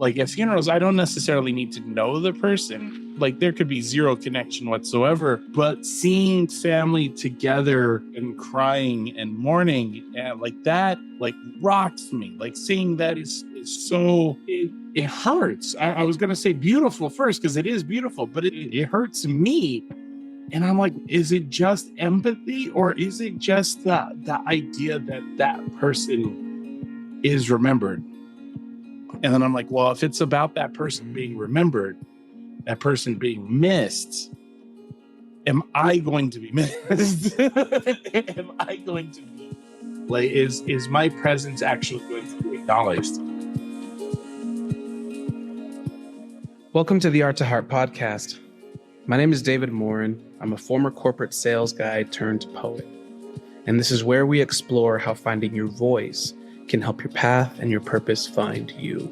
Like at funerals, I don't necessarily need to know the person. Like there could be zero connection whatsoever, but seeing family together and crying and mourning and like that, like rocks me. Like seeing that is so, it hurts. I was going to say beautiful first because it is beautiful, but it hurts me. And I'm like, is it just empathy or is it just the idea that person is remembered? And then I'm like, well, if it's about that person being remembered, that person being missed, am I going to be missed? Am I going to be like, is my presence actually going to be acknowledged? Welcome to the Art to Heart podcast. My name is David Morin. I'm a former corporate sales guy turned poet. And this is where we explore how finding your voice can help your path and your purpose find you.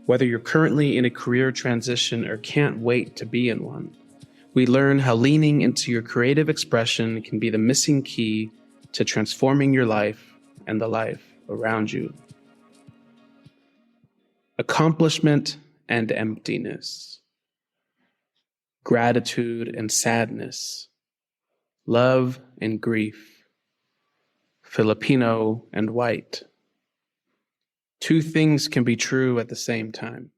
Whether you're currently in a career transition or can't wait to be in one, we learn how leaning into your creative expression can be the missing key to transforming your life and the life around you. Accomplishment and emptiness. Gratitude and sadness. Love and grief. Filipino and white. Two things can be true at the same time.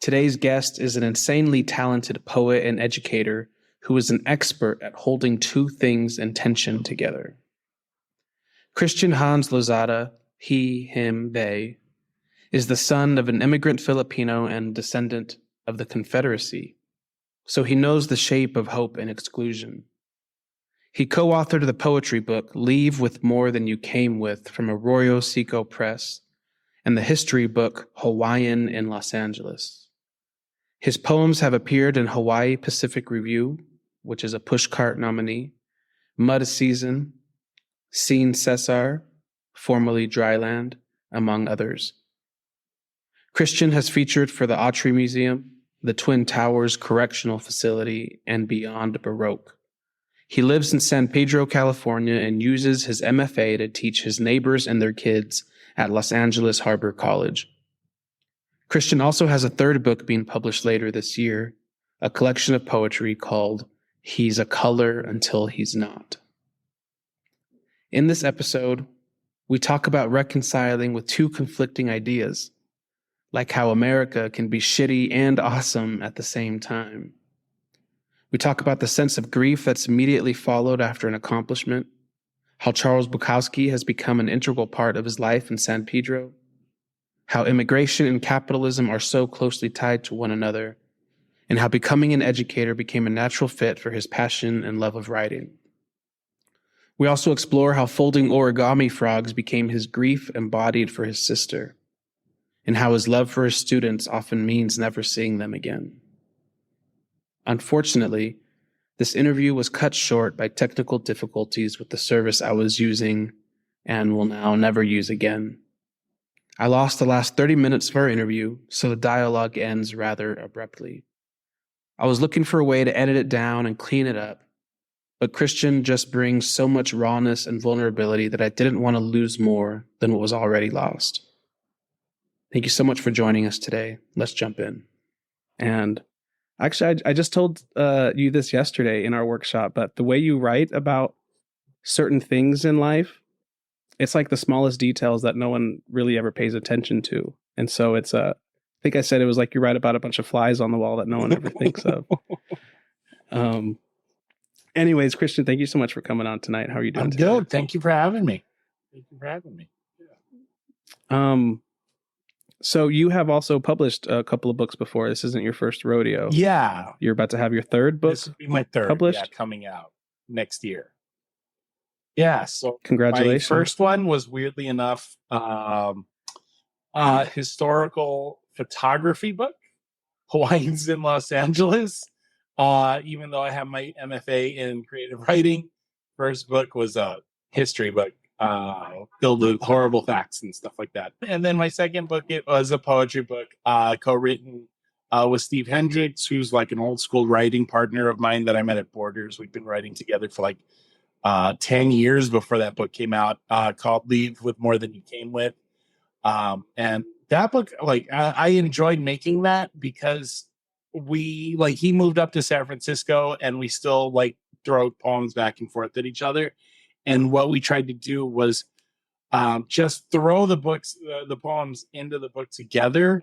Today's guest is an insanely talented poet and educator who is an expert at holding two things in tension together. Christian Hanz Lozada, he, him, they, is the son of an immigrant Filipino and descendant of the Confederacy, so he knows the shape of hope and exclusion. He co-authored the poetry book Leave with More Than You Came With from Arroyo Seco Press and the history book Hawaiian in Los Angeles. His poems have appeared in Hawaii Pacific Review, which is a Pushcart Nominee, Mud Season, Seen Cesar, formerly Dryland, among others. Christian has featured for the Autry Museum, the Twin Towers Correctional Facility, and Beyond Baroque. He lives in San Pedro, California, and uses his MFA to teach his neighbors and their kids at Los Angeles Harbor College. Christian also has a third book being published later this year, a collection of poetry called He's a Color Until He's Not. In this episode, we talk about reconciling with two conflicting ideas, like how America can be shitty and awesome at the same time. We talk about the sense of grief that's immediately followed after an accomplishment, how Charles Bukowski has become an integral part of his life in San Pedro, how immigration and capitalism are so closely tied to one another, and how becoming an educator became a natural fit for his passion and love of writing. We also explore how folding origami frogs became his grief embodied for his sister, and how his love for his students often means never seeing them again. Unfortunately, this interview was cut short by technical difficulties with the service I was using and will now never use again. I lost the last 30 minutes of our interview, so the dialogue ends rather abruptly. I was looking for a way to edit it down and clean it up, but Christian just brings so much rawness and vulnerability that I didn't want to lose more than what was already lost. Thank you so much for joining us today. Let's jump in. And actually, I just told you this yesterday in our workshop, but the way you write about certain things in life, it's like the smallest details that no one really ever pays attention to. And so it's I think I said it was like you write about a bunch of flies on the wall that no one ever thinks of. Anyways, Christian, thank you so much for coming on tonight. How are you doing I'm today? good. Thank you for having me. Yeah. So you have also published a couple of books before. This isn't your first rodeo. Yeah. You're about to have your third book. This will be my third published? coming out next year. Yeah. So Congratulations. my first one was weirdly enough historical photography book, Hawaiians in Los Angeles. Even though I have my MFA in creative writing, first book was a history book. Filled with horrible facts and stuff like that. And then my second book, it was a poetry book, co-written with Steve Hendricks, who's like an old school writing partner of mine that I met at Borders. We've been writing together for like 10 years before that book came out, called Leave with More Than You Came With. And that book, like I enjoyed making that because he moved up to San Francisco and we still like throw poems back and forth at each other. And what we tried to do was just throw the poems into the book together,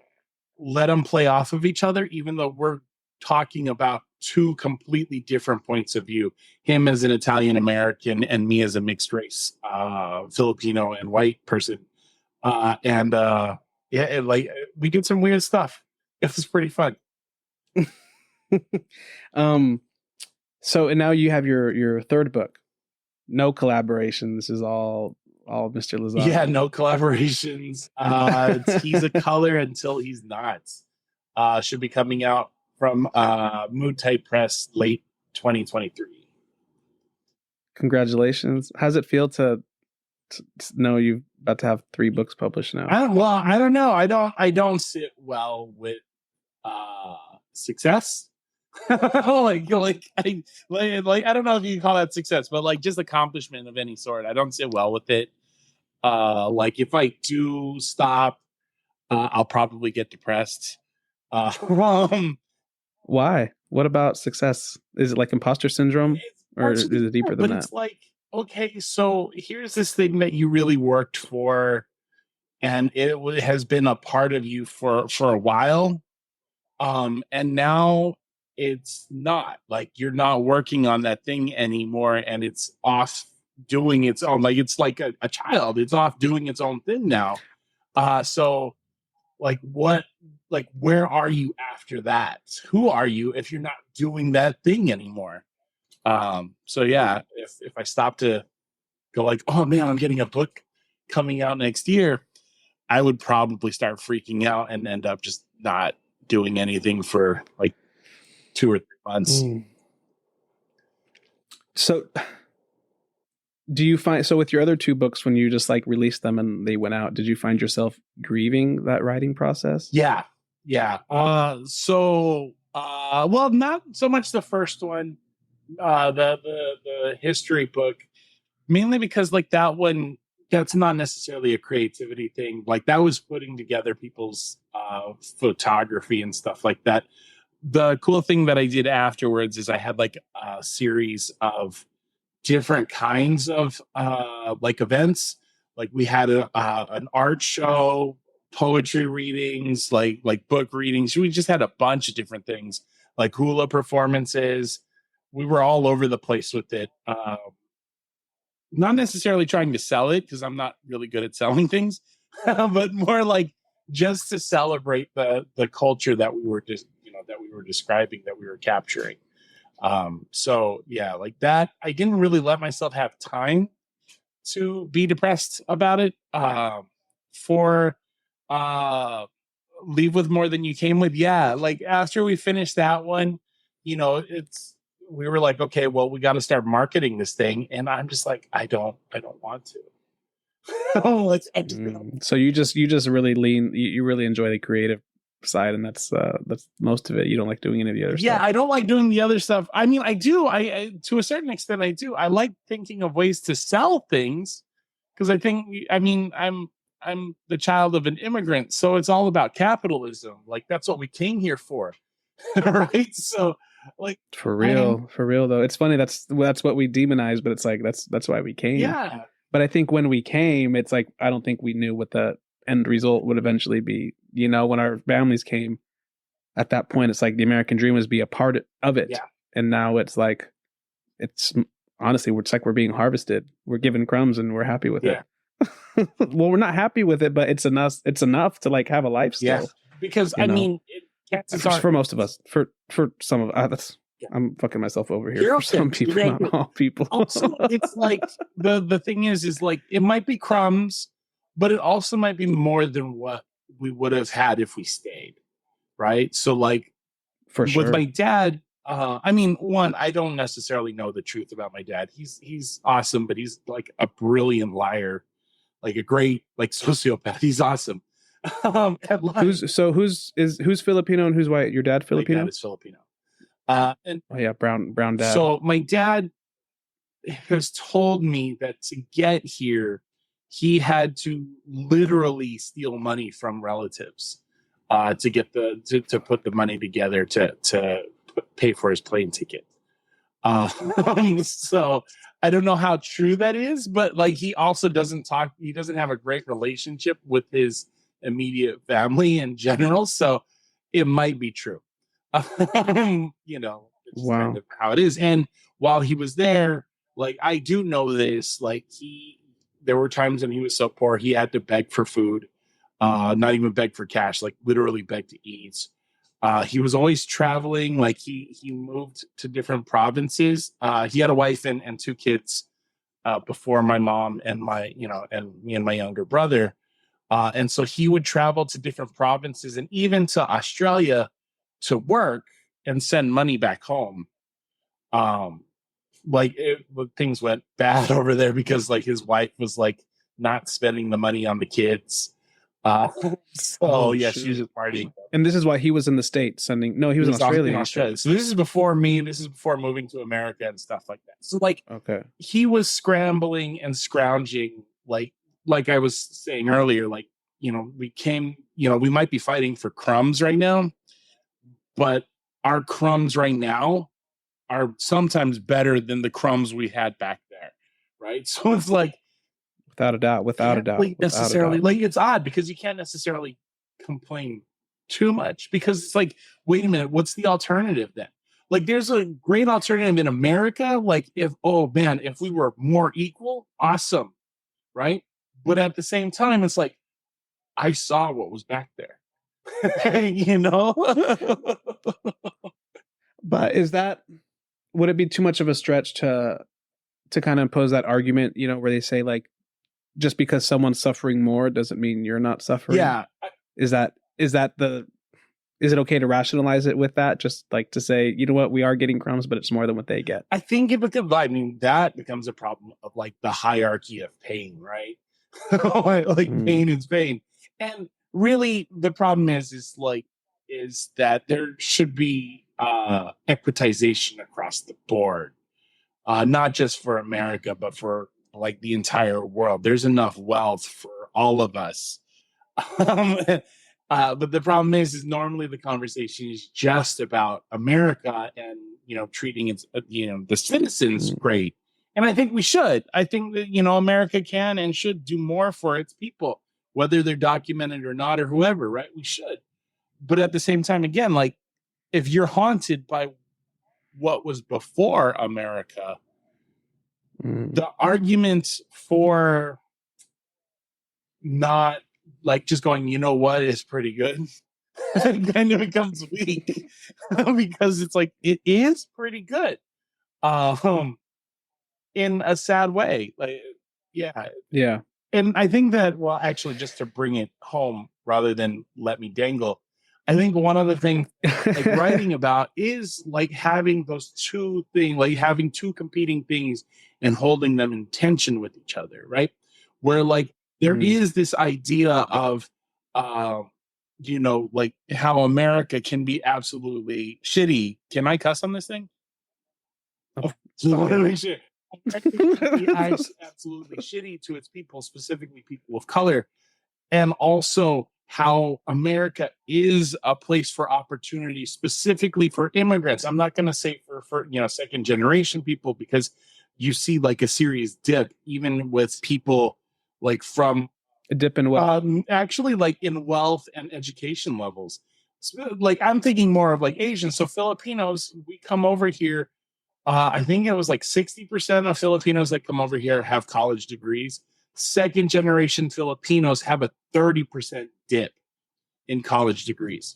let them play off of each other, even though we're talking about two completely different points of view. Him as an Italian American and me as a mixed race, Filipino and white person. We did some weird stuff. It was pretty fun. So and now you have your third book. No collaboration. This is all Mr. Lozada. Yeah, no collaborations. He's a color until he's not. Should be coming out from Mood Type Press late 2023. Congratulations. How's it feel to know you're about to have 3 books published now? I don't know. I don't sit well with success. I don't know if you can call that success, but like just accomplishment of any sort. I don't sit well with it. Like if I do stop, I'll probably get depressed. Why? What about success? Is it like imposter syndrome, or is it deeper than that? It's like, okay, so here's this thing that you really worked for, and it has been a part of you for a while, and now it's not, like you're not working on that thing anymore, and it's off doing its own, like it's like a child, it's off doing its own thing now. So like what, like where are you after that? Who are you if you're not doing that thing anymore? So yeah, if I stop to go like, oh man, I'm getting a book coming out next year, I would probably start freaking out and end up just not doing anything for like 2 or 3 months. So do you find, so with your other 2 books, when you just like released them and they went out, did you find yourself grieving that writing process? Yeah. Well, not so much the first one, the history book, mainly because like that one, that's not necessarily a creativity thing. Like that was putting together people's photography and stuff like that. The cool thing that I did afterwards is I had like a series of different kinds of like events. Like we had an art show, poetry readings, like book readings. We just had a bunch of different things, like hula performances. We were all over the place with it. Not necessarily trying to sell it, because I'm not really good at selling things, but more like just to celebrate the culture that we were describing, that we were capturing. So yeah, like that, I didn't really let myself have time to be depressed about it. For Leave with More Than You Came With, yeah, like after we finished that one, we were like, okay, well, we got to start marketing this thing, and I'm just like, I don't want to. So you just really you really enjoy the creative side, and that's most of it. You don't like doing any of the other stuff. Yeah, I don't like doing the other stuff. I mean, I do. I to a certain extent, I do. I like thinking of ways to sell things, because I'm the child of an immigrant, so it's all about capitalism. Like that's what we came here for, right? So, like for real though, it's funny. That's what we demonize, but it's like that's why we came. Yeah. But I think when we came, it's like I don't think we knew what the end result would eventually be. When our families came, at that point, it's like the American dream was be a part of it. Yeah. And now it's like, it's like we're being harvested. We're given crumbs and we're happy with it. Well, we're not happy with it, but it's enough to like have a life still. Yeah. Because for most of us, for some of us, I'm fucking myself over here. For some people, not all people. Also, it's like the thing is like it might be crumbs, but it also might be more than what we would have had if we stayed, right? So, like, for sure, with my dad, one, I don't necessarily know the truth about my dad. He's awesome, but he's like a brilliant liar, like a great like sociopath. He's awesome. Who's Filipino and who's white? Your dad Filipino? My dad is Filipino. Brown dad. So my dad has told me that to get here, he had to literally steal money from relatives to get to put the money together to pay for his plane ticket. So I don't know how true that is, but like he also doesn't have a great relationship with his immediate family in general. So it might be true. It's Wow. kind of how it is. And while he was there, like I do know this, like there were times when he was so poor he had to beg for food, not even beg for cash, like literally beg to eat. He was always traveling. Like he moved to different provinces. He had a wife and two kids before my mom and and me and my younger brother. And so he would travel to different provinces and even to Australia to work and send money back home. Things went bad over there because like his wife was like not spending the money on the kids. She was just partying. And this is why he was in the States sending. No, he was in Australia. So this is before me. This is before moving to America and stuff like that. So like, okay, he was scrambling and scrounging, like I was saying earlier, like, we might be fighting for crumbs right now, but our crumbs right now are sometimes better than the crumbs we had back there. Right. So it's like, without a doubt. Like it's odd because you can't necessarily complain too much because it's like, wait a minute, what's the alternative then? Like there's a great alternative in America. Like if we were more equal, awesome. Right. But at the same time, it's like, I saw what was back there, But would it be too much of a stretch to kind of pose that argument, where they say like, just because someone's suffering more doesn't mean you're not suffering? Yeah. Is it okay to rationalize it with that? Just like to say, you know what, we are getting crumbs, but it's more than what they get. I think that becomes a problem of like the hierarchy of pain, right? Pain is pain. And really the problem is that there should be equitization across the board. Not just for America, but for like the entire world. There's enough wealth for all of us. But the problem is normally the conversation is just about America and, treating its, the citizens great. And I think we should. I think that, America can and should do more for its people, whether they're documented or not or whoever, right? We should. But at the same time, again, like if you're haunted by what was before America, the argument for not like just going, is pretty good, kind of becomes weak because it's like, it is pretty good. In a sad way. Like, yeah. Yeah. And I think that, well, actually, just to bring it home rather than let me dangle, I think one of the things like writing about is like having those two things, like having two competing things and holding them in tension with each other, right? Where like there is this idea of, like how America can be absolutely shitty. Can I cuss on this thing? Oh, so I want to make sure. Absolutely shitty to its people, specifically people of color, and also how America is a place for opportunity, specifically for immigrants. I'm not going to say for second generation people, because you see like a serious dip, even with people like from a dip in wealth, actually like in wealth and education levels. So, like I'm thinking more of like Asians. So Filipinos, we come over here. I think it was like 60% of Filipinos that come over here have college degrees. Second generation Filipinos have a 30% dip in college degrees.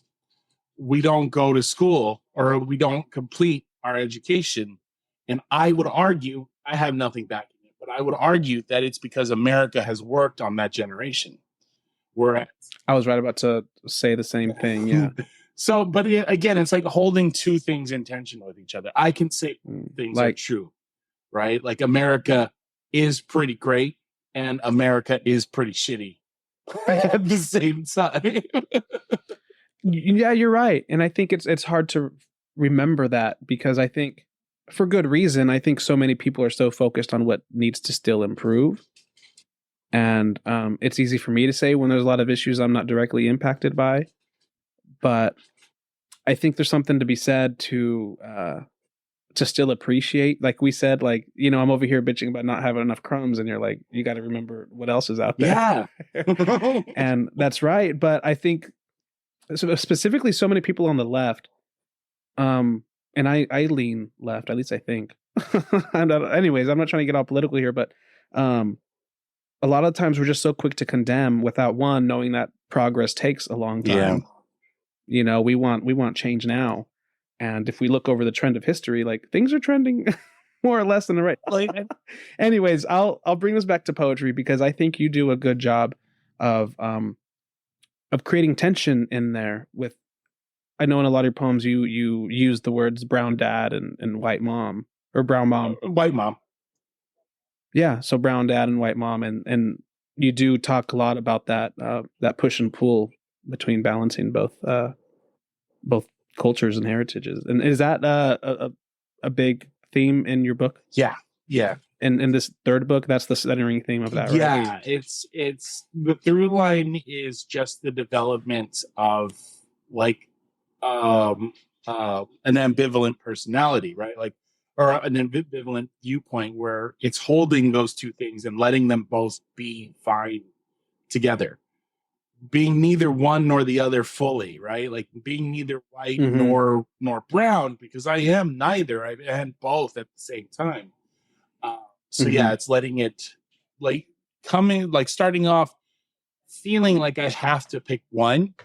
We don't go to school or we don't complete our education. And I would argue, I have nothing backing it, but I would argue that it's because America has worked on that generation. Whereas I was right about to say the same thing. Yeah. So, but again, it's like holding two things in tension with each other. I can say things like, are true, right? Like America is pretty great and America is pretty shitty at the same time. Yeah, you're right. And I think it's hard to remember that because I think for good reason, I think so many people are so focused on what needs to still improve And it's easy for me to say when there's a lot of issues I'm not directly impacted by, but I think there's something to be said to still appreciate, like we said, like, you know, I'm over here bitching about not having enough crumbs, and you're like, you got to remember what else is out there. Yeah. And that's right. But I think specifically so many people on the left, and I lean left, at least I think. Anyways, I'm not trying to get all political here, but a lot of times we're just so quick to condemn without one knowing that progress takes a long time. Yeah. You know, we want change now. And if we look over the trend of history, like, things are trending more or less in the right. Anyways, I'll bring this back to poetry, because I think you do a good job of creating tension in there. With, I know in a lot of your poems you use the words brown dad and white mom, or brown mom, white mom. Yeah, so brown dad and white mom, and you do talk a lot about that push and pull between balancing both cultures and heritages. And is that a big theme in your book? Yeah. And in this third book, that's the centering theme of that, right? Yeah, it's the through line is just the development of, like, an ambivalent personality, right? Like, or an ambivalent viewpoint, where it's holding those two things and letting them both be fine together, being neither one nor the other fully, right? Like, being neither white nor brown, because I am neither. I am both at the same time. So yeah, it's letting it, like, coming, like, starting off feeling like I have to pick one,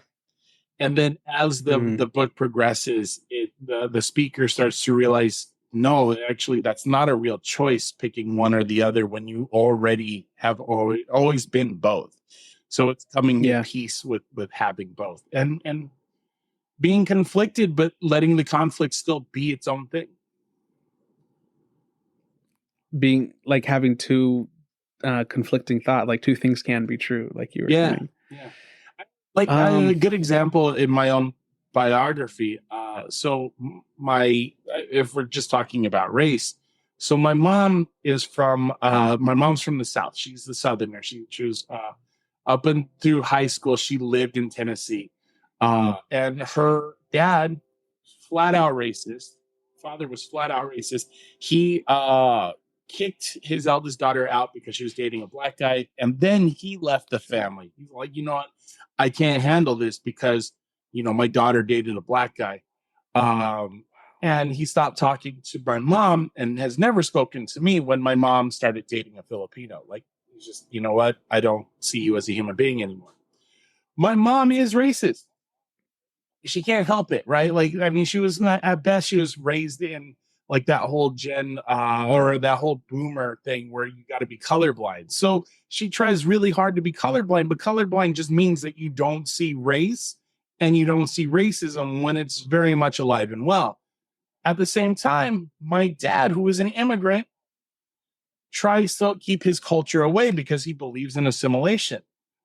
and then as the book progresses, the speaker starts to realize, no, actually, that's not a real choice, picking one or the other, when you already have always been both. So it's coming in peace with having both, and being conflicted, but letting the conflict still be its own thing. Being like having two conflicting thought, like two things can be true, like you were saying. Yeah. Like, a good example in my own biography. So if we're just talking about race, so my mom is from, my mom's from the South. She's the Southerner. She was, up and through high school, she lived in Tennessee. And her dad, flat out racist. Father was flat out racist. He kicked his eldest daughter out because she was dating a black guy. And then he left the family. He's like, you know what? I can't handle this because, you know, my daughter dated a black guy. And he stopped talking to my mom and has never spoken to me when my mom started dating a Filipino. Like, he's just, you know what? I don't see you as a human being anymore. My mom is racist. She can't help it, right? Like, I mean, she was not, at best, she was raised in, like, that whole gen or that whole boomer thing where you got to be colorblind. So she tries really hard to be colorblind, but colorblind just means that you don't see race and you don't see racism when it's very much alive and well. At the same time, my dad, who is an immigrant, tries to keep his culture away because he believes in assimilation,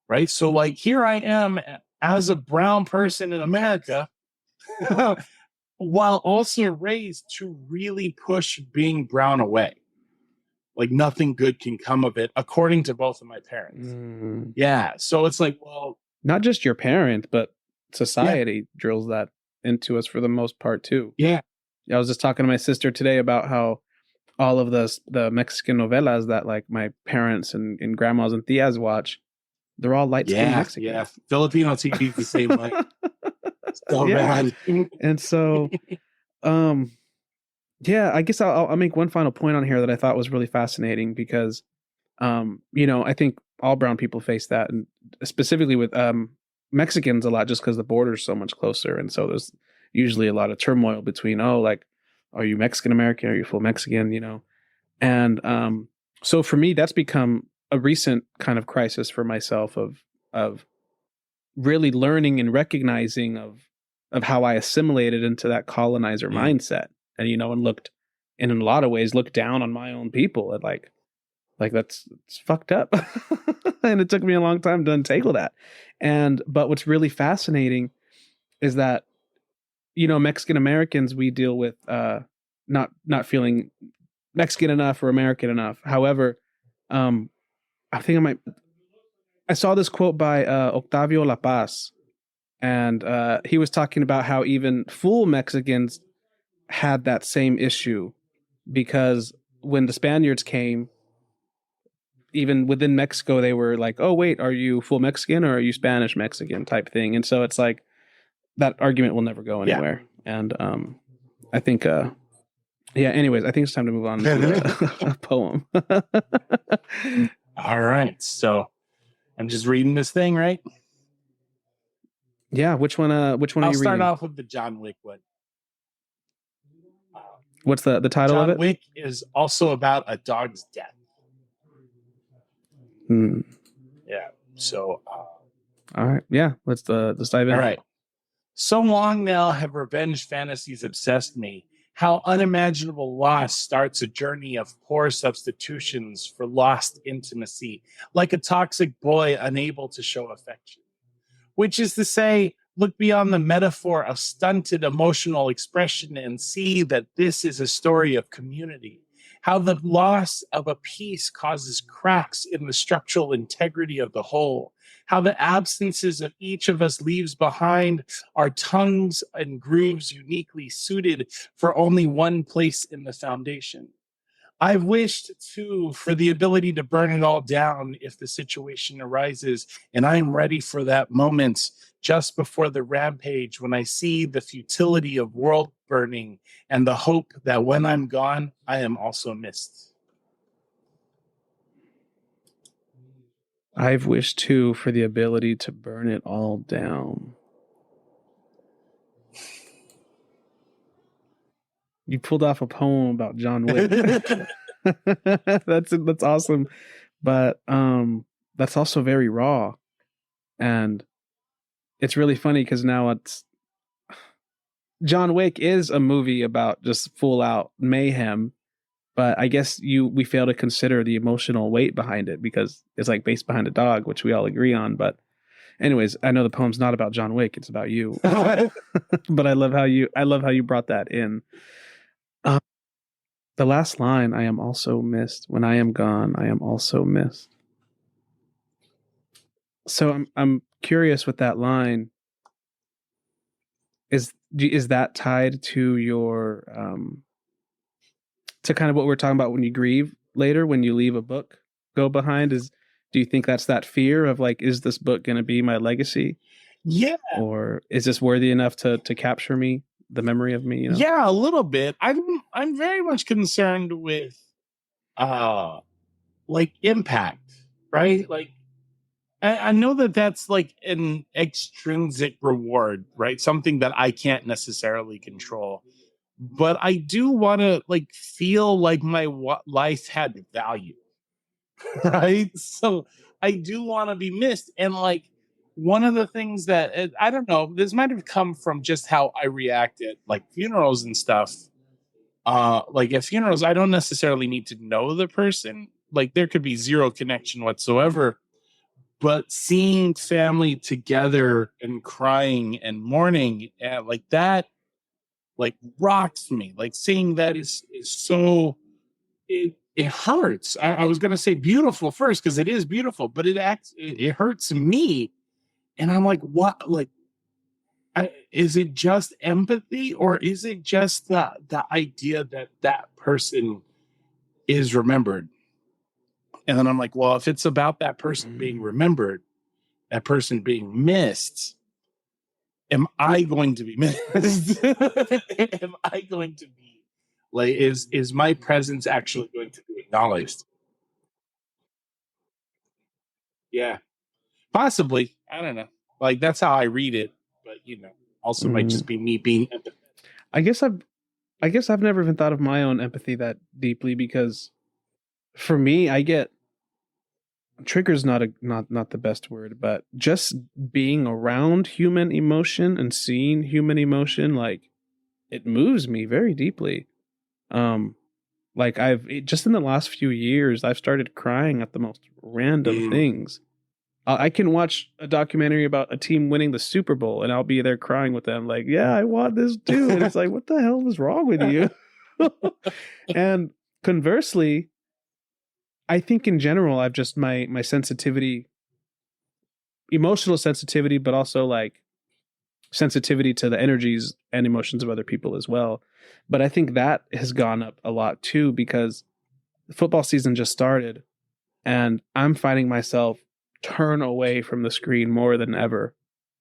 right? So, like, here I am as a brown person in America, while also raised to really push being brown away. Like, nothing good can come of it, according to both of my parents. Yeah. So it's like, well, not just your parent, but society drills that into us for the most part too. Yeah. I was just talking to my sister today about how all of the Mexican novelas that, like, my parents and grandmas and tias watch, they're all light-skinned Mexicans. Yeah, Filipino TV is the same way. So bad. And so, I guess I'll make one final point on here that I thought was really fascinating, because, you know, I think all brown people face that, and specifically with Mexicans a lot, just because the border's so much closer, and so there's usually a lot of turmoil between, like, are you Mexican American? Are you full Mexican? You know, and so for me, that's become a recent kind of crisis for myself of really learning and recognizing of how I assimilated into that colonizer mindset, and, you know, and in a lot of ways looked down on my own people, and like it's fucked up. And it took me a long time to untangle that. But what's really fascinating is that, you know, Mexican Americans, we deal with not feeling Mexican enough or American enough. However, I think I saw this quote by Octavio La Paz, and he was talking about how even full Mexicans had that same issue because when the Spaniards came, even within Mexico, they were like, "Oh, wait, are you full Mexican or are you Spanish Mexican?" type thing, and so it's like that argument will never go anywhere. Yeah. And I think, yeah. Anyways, I think it's time to move on to a poem. All right, so I'm just reading this thing, right? Yeah. Which one? Which one? I'll are you start reading? off with the John Wick one. What's the title John of it? Wick is also about a dog's death. Yeah. So. All right. Yeah. Let's dive in. All right. So long now have revenge fantasies obsessed me. How unimaginable loss starts a journey of poor substitutions for lost intimacy, like a toxic boy unable to show affection. Which is to say, look beyond the metaphor of stunted emotional expression and see that this is a story of community. How the loss of a piece causes cracks in the structural integrity of the whole. How the absences of each of us leaves behind our tongues and grooves uniquely suited for only one place in the foundation. I've wished too for the ability to burn it all down if the situation arises, and I'm ready for that moment just before the rampage when I see the futility of world burning and the hope that when I'm gone, I am also missed. I've wished too for the ability to burn it all down. You pulled off a poem about John Wick. That's awesome, but that's also very raw, and it's really funny because now it's John Wick is a movie about just full out mayhem, but I guess we fail to consider the emotional weight behind it because it's like based behind a dog, which we all agree on. But anyways, I know the poem's not about John Wick; it's about you. But I love how you brought that in. The last line, I am also missed. When I am gone, I am also missed. So I'm curious with that line. Is that tied to your to kind of what we're talking about when you grieve later, when you leave a book go behind? Do you think that's that fear of like, is this book going to be my legacy? Yeah. Or is this worthy enough to capture me? The memory of me, you know? Yeah, a little bit. I'm very much concerned with like impact, right? Like I know that that's like an extrinsic reward, right? Something that I can't necessarily control. But I do want to like feel like my life had value, right? So I do want to be missed, and like one of the things that I don't know, this might have come from just how I react at like funerals and stuff. Like at funerals, I don't necessarily need to know the person. Like there could be zero connection whatsoever, but seeing family together and crying and mourning and like that, like rocks me. Like seeing that is so it hurts. I was gonna say beautiful first because it is beautiful, but it hurts me, and I'm like, what? Like, is it just empathy, or is it just the idea that that person is remembered? And then I'm like, well, if it's about that person being remembered, that person being missed, am I going to be missed? Am I going to be like, is my presence actually going to be acknowledged? Yeah, possibly. I don't know. Like that's how I read it, but also might just be me being empathetic. I guess I've never even thought of my own empathy that deeply because for me, I get trigger's not the best word, but just being around human emotion and seeing human emotion, like it moves me very deeply. Like just in the last few years, I've started crying at the most random things. I can watch a documentary about a team winning the Super Bowl and I'll be there crying with them. Like, yeah, I want this too. And it's like, what the hell is wrong with you? And conversely, I think in general, I've just my sensitivity emotional sensitivity, but also like sensitivity to the energies and emotions of other people as well. But I think that has gone up a lot too, because the football season just started and I'm finding myself turn away from the screen more than ever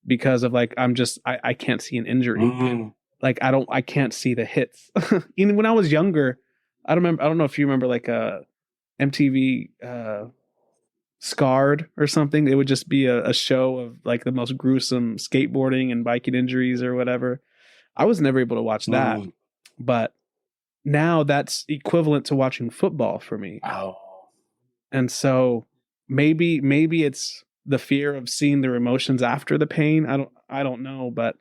because of like, I can't see an injury. Mm. Like I can't see the hits. Even when I was younger, I don't know if you remember like MTV Scarred or something. It would just be a show of like the most gruesome skateboarding and biking injuries or whatever. I was never able to watch that, but now that's equivalent to watching football for me. Oh. And so maybe it's the fear of seeing their emotions after the pain. I don't know, but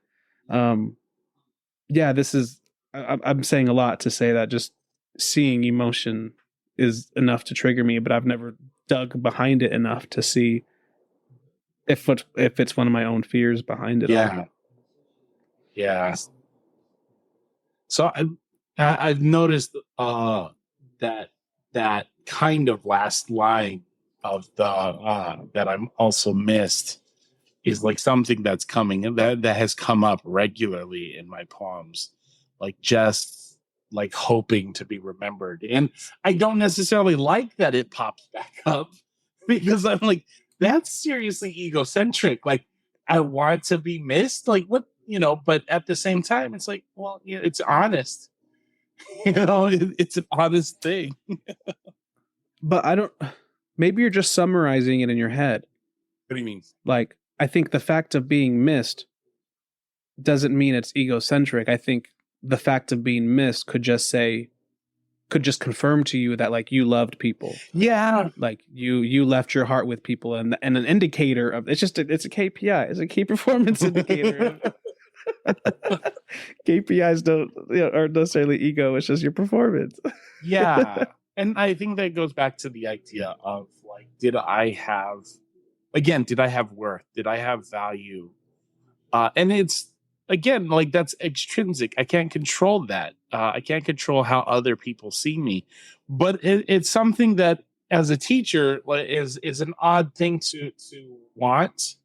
yeah, I'm saying a lot to say that just seeing emotion is enough to trigger me, but I've never dug behind it enough to see if it's one of my own fears behind it all. Yeah. So I've noticed that kind of last line of the that I'm also missed is like something that's coming that has come up regularly in my poems, like just like hoping to be remembered. And I don't necessarily like that it pops back up because I'm like, that's seriously egocentric. Like I want to be missed. Like what, but at the same time, it's like, well, yeah, it's honest. It's an honest thing. But maybe you're just summarizing it in your head. What do you mean? Like, I think the fact of being missed doesn't mean it's egocentric. I think the fact of being missed could just confirm to you that like you loved people. Yeah. Like you left your heart with people, and an indicator of it's a KPI. It's a key performance indicator. KPIs aren't necessarily ego. It's just your performance. Yeah. And I think that goes back to the idea of like, did I have worth? Did I have value? And it's, again, like that's extrinsic. I can't control that. I can't control how other people see me. But it's something that as a teacher is an odd thing to want.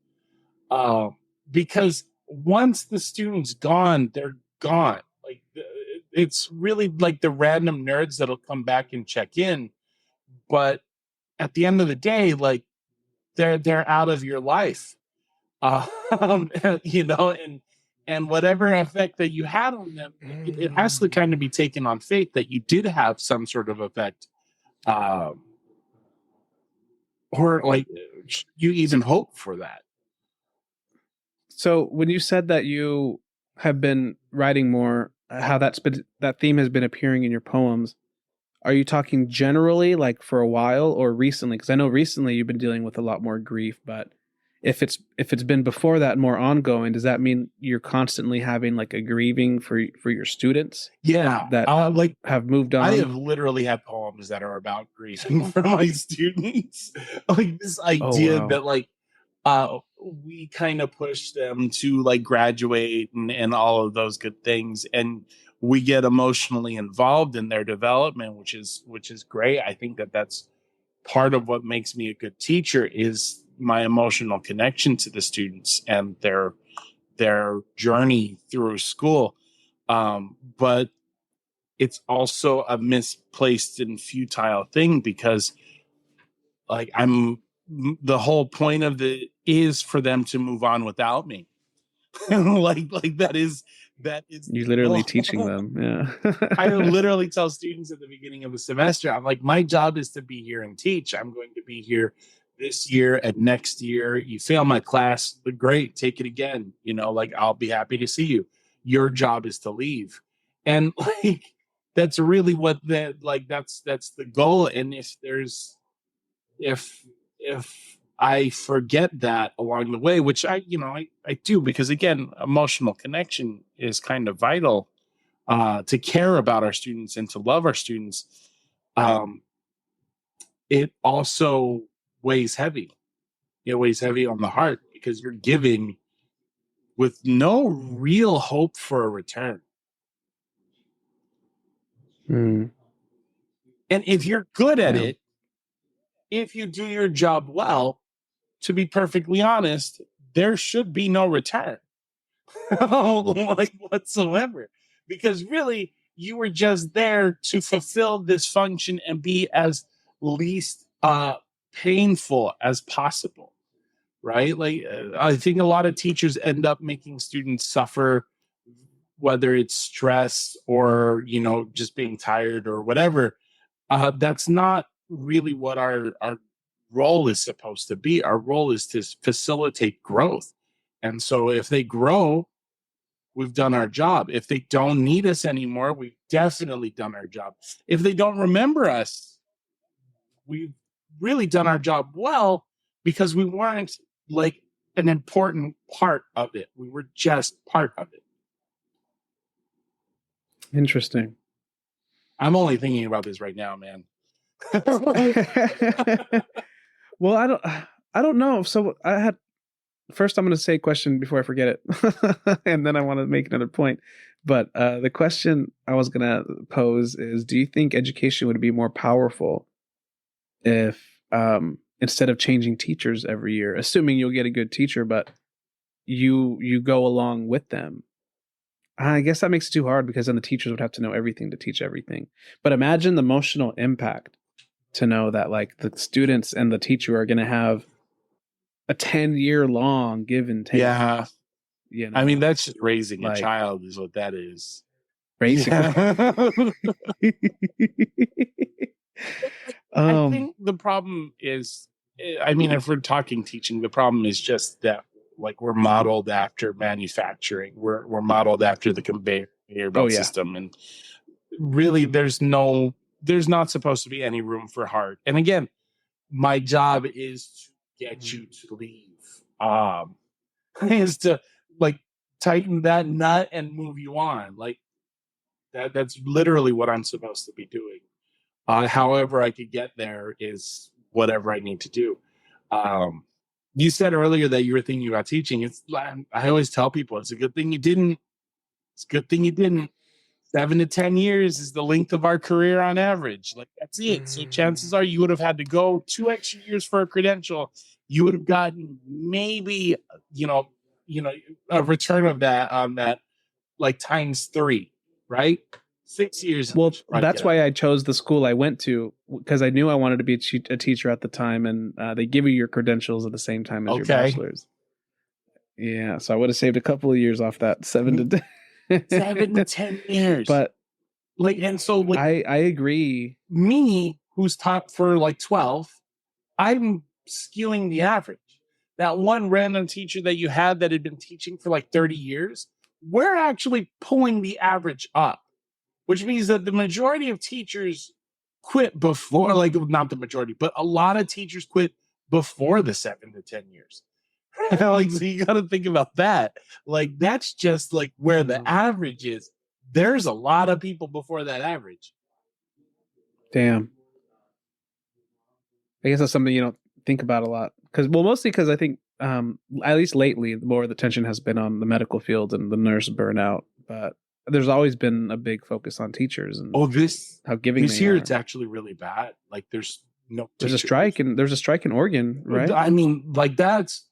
Because once the student's gone, they're gone. Like it's really like the random nerds that'll come back and check in, but at the end of the day, like they're out of your life, um, and whatever effect that you had on them, it has to kind of be taken on faith that you did have some sort of effect, or like you even hope for that. So when you said that you have been writing more, how that theme has been appearing in your poems, are you talking generally like for a while or recently? Because I know recently you've been dealing with a lot more grief, but if it's been before that more ongoing, does that mean you're constantly having like a grieving for your students? Yeah, that like have moved on. I have literally had poems that are about grieving for my students. Like this idea that like we kind of push them to like graduate and all of those good things, and we get emotionally involved in their development, which is great. I think that that's part of what makes me a good teacher is my emotional connection to the students and their journey through school. But it's also a misplaced and futile thing because like the whole point of it is for them to move on without me. like that is you literally teaching them. Yeah. I literally tell students at the beginning of the semester, I'm like, my job is to be here and teach. I'm going to be here this year and next year. You fail my class, great, take it again. Like I'll be happy to see you. Your job is to leave. And like that's really what that's the goal. And if I forget that along the way, which I do, because again, emotional connection is kind of vital to care about our students and to love our students. It also weighs heavy. It weighs heavy on the heart because you're giving with no real hope for a return. Mm. And if you're good at it, if you do your job well, to be perfectly honest, there should be no return. Like whatsoever, because really you were just there to fulfill this function and be as least painful as possible, right? Like I think a lot of teachers end up making students suffer, whether it's stress or just being tired or whatever. That's not really what our role is supposed to be. Our role is to facilitate growth, and so if they grow, we've done our job. If they don't need us anymore, we've definitely done our job. If they don't remember us, we've really done our job well, because we weren't like an important part of it. We were just part of it. Interesting. I'm only thinking about this right now, man. Well, I don't know. So first I'm going to say a question before I forget it. And then I want to make another point. But the question I was going to pose is, do you think education would be more powerful if instead of changing teachers every year, assuming you'll get a good teacher, but you go along with them? I guess that makes it too hard, because then the teachers would have to know everything to teach everything. But imagine the emotional impact to know that like the students and the teacher are going to have a 10-year long give and take. Yeah. I mean, that's just raising a child is what that is. Basically. Yeah. I think the problem is, I mean, if we're talking teaching, the problem is just that like we're modeled after manufacturing. We're modeled after the conveyor belt system. And really there's not supposed to be any room for heart. And again, my job is to get you to leave. Is to like tighten that nut and move you on. Like that's literally what I'm supposed to be doing. However I could get there is whatever I need to do. You said earlier that you were thinking about teaching. I always tell people it's a good thing you didn't. It's a good thing you didn't. 7 to 10 years is the length of our career on average. Like that's it. So chances are you would have had to go 2 extra years for a credential. You would have gotten maybe, a return of that on that, like times 3, right? 6 years. Well, that's why I chose the school I went to, because I knew I wanted to be a teacher at the time, and they give you your credentials at the same time as your bachelor's. Yeah, so I would have saved a couple of years off that 7 to 10 years. But like, and so like, I agree. Me, who's taught for like 12, I'm skewing the average. That one random teacher that you had that had been teaching for like 30 years, we're actually pulling the average up, which means that the majority of teachers quit before, like not the majority, but a lot of teachers quit before the 7 to 10 years. Like, so you got to think about that. Like, that's just like where the average is. There's a lot of people before that average. Damn. I guess that's something you don't think about a lot. Mostly because I think, at least lately, more the tension has been on the medical field and the nurse burnout. But there's always been a big focus on teachers and how giving this year it's actually really bad. Like there's a strike in Oregon, right? I mean, like that's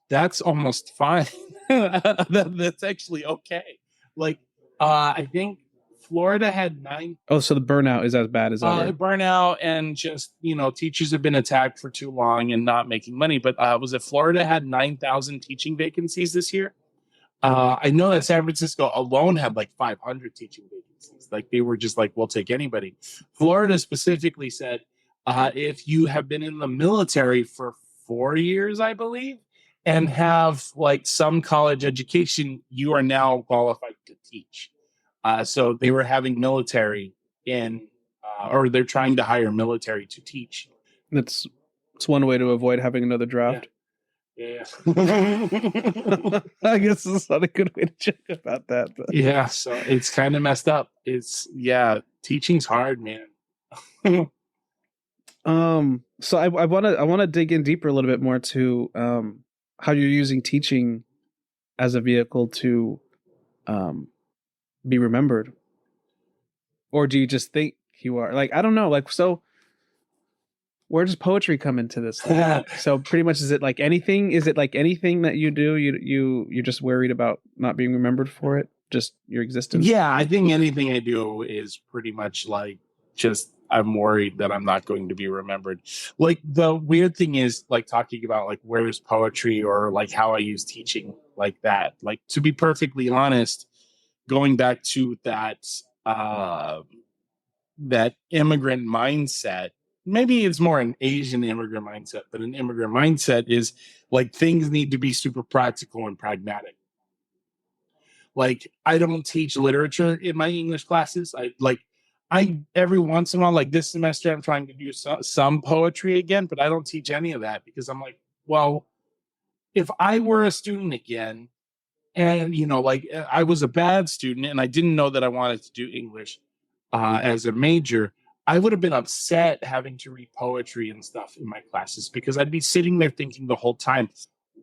almost fine. That's actually okay. Like I think Florida had 9. Oh, so the burnout is as bad as ever. Burnout and just, teachers have been attacked for too long and not making money. But was it Florida had 9,000 teaching vacancies this year? I know that San Francisco alone had like 500 teaching vacancies. Like they were just like, we'll take anybody. Florida specifically said, if you have been in the military for 4 years, I believe, and have like some college education, you are now qualified to teach. So they were having military or they're trying to hire military to teach. It's one way to avoid having another draft. Yeah. I guess it's not a good way to joke about that. But. Yeah, so it's kind of messed up. Teaching's hard, man. So I want to dig in deeper a little bit more to how you're using teaching as a vehicle to be remembered, or do you just think you are? Like, I don't know. Like, so Where does poetry come into this? So pretty much, is it like anything? Is it like anything that you do? You're just worried about not being remembered for it, just your existence? Yeah, I think anything I do is pretty much like just I'm worried that I'm not going to be remembered. Like the weird thing is like talking about like where's poetry or like how I use teaching like that. Like to be perfectly honest, going back to that immigrant mindset, maybe it's more an Asian immigrant mindset, but an immigrant mindset is like things need to be super practical and pragmatic. Like I don't teach literature in my English classes. I every once in a while, like this semester, I'm trying to do some poetry again, but I don't teach any of that because I'm like, well, if I were a student again, and like I was a bad student and I didn't know that I wanted to do English as a major, I would have been upset having to read poetry and stuff in my classes because I'd be sitting there thinking the whole time,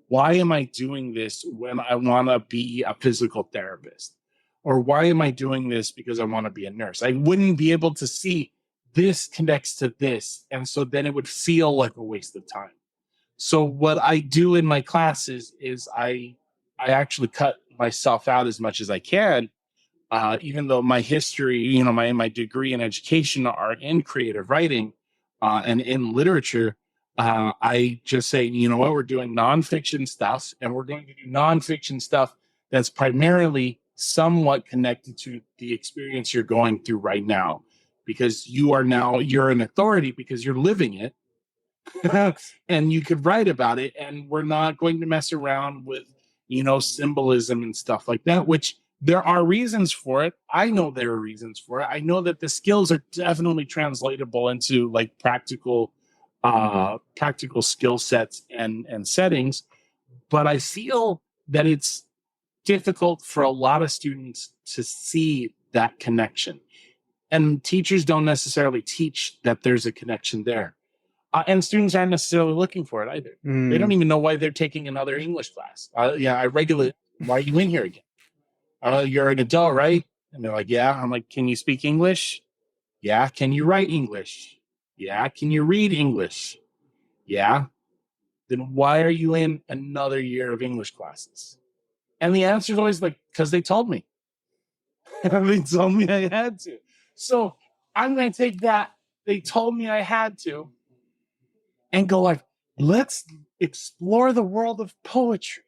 why am I doing this when I want to be a physical therapist? Or why am I doing this because I want to be a nurse? I wouldn't be able to see this connects to this. And so then it would feel like a waste of time. So what I do in my classes is I actually cut myself out as much as I can, even though my history, my degree in education are in creative writing and in literature. I just say, you know what, we're doing nonfiction stuff, and we're going to do nonfiction stuff that's primarily somewhat connected to the experience you're going through right now, because you're an authority because you're living it. And you could write about it, and we're not going to mess around with symbolism and stuff like that, which there are reasons for it. I know there are reasons for it. I know that the skills are definitely translatable into like practical skill sets and settings, but I feel that it's difficult for a lot of students to see that connection, and teachers don't necessarily teach that there's a connection there. And students aren't necessarily looking for it either. They don't even know why they're taking another English class. I regularly, why are you in here again? You're an adult, right? And they're like, yeah. I'm like, can you speak English? Yeah. Can you write English? Yeah. Can you read English? Yeah. Then why are you in another year of English classes? And the answer is always like, because they told me. They told me I had to. So I'm going to take that. They told me I had to, and go like, let's explore the world of poetry.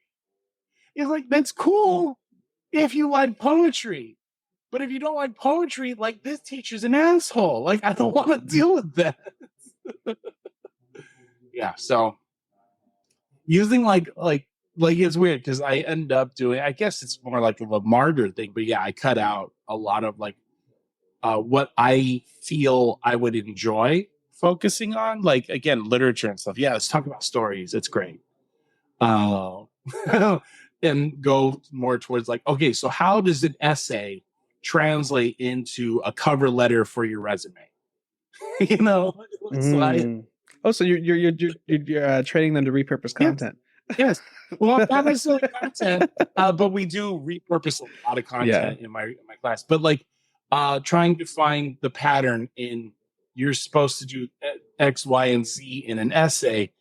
It's like, that's cool if you like poetry. But if you don't like poetry, like, this teacher's an asshole. Like, I don't want to deal with that. Yeah, so using like it's weird because I end up doing, I guess it's more like of a martyr thing, but yeah, I cut out a lot of like what I feel I would enjoy focusing on, like, again, literature and stuff. Yeah, let's talk about stories. It's great. And go more towards like, okay, so how does an essay translate into a cover letter for your resume? So you're training them to repurpose content. Yes. Well, not necessarily content, but we do repurpose a lot of content in my class. But like trying to find the pattern in, you're supposed to do X, Y, and Z in an essay.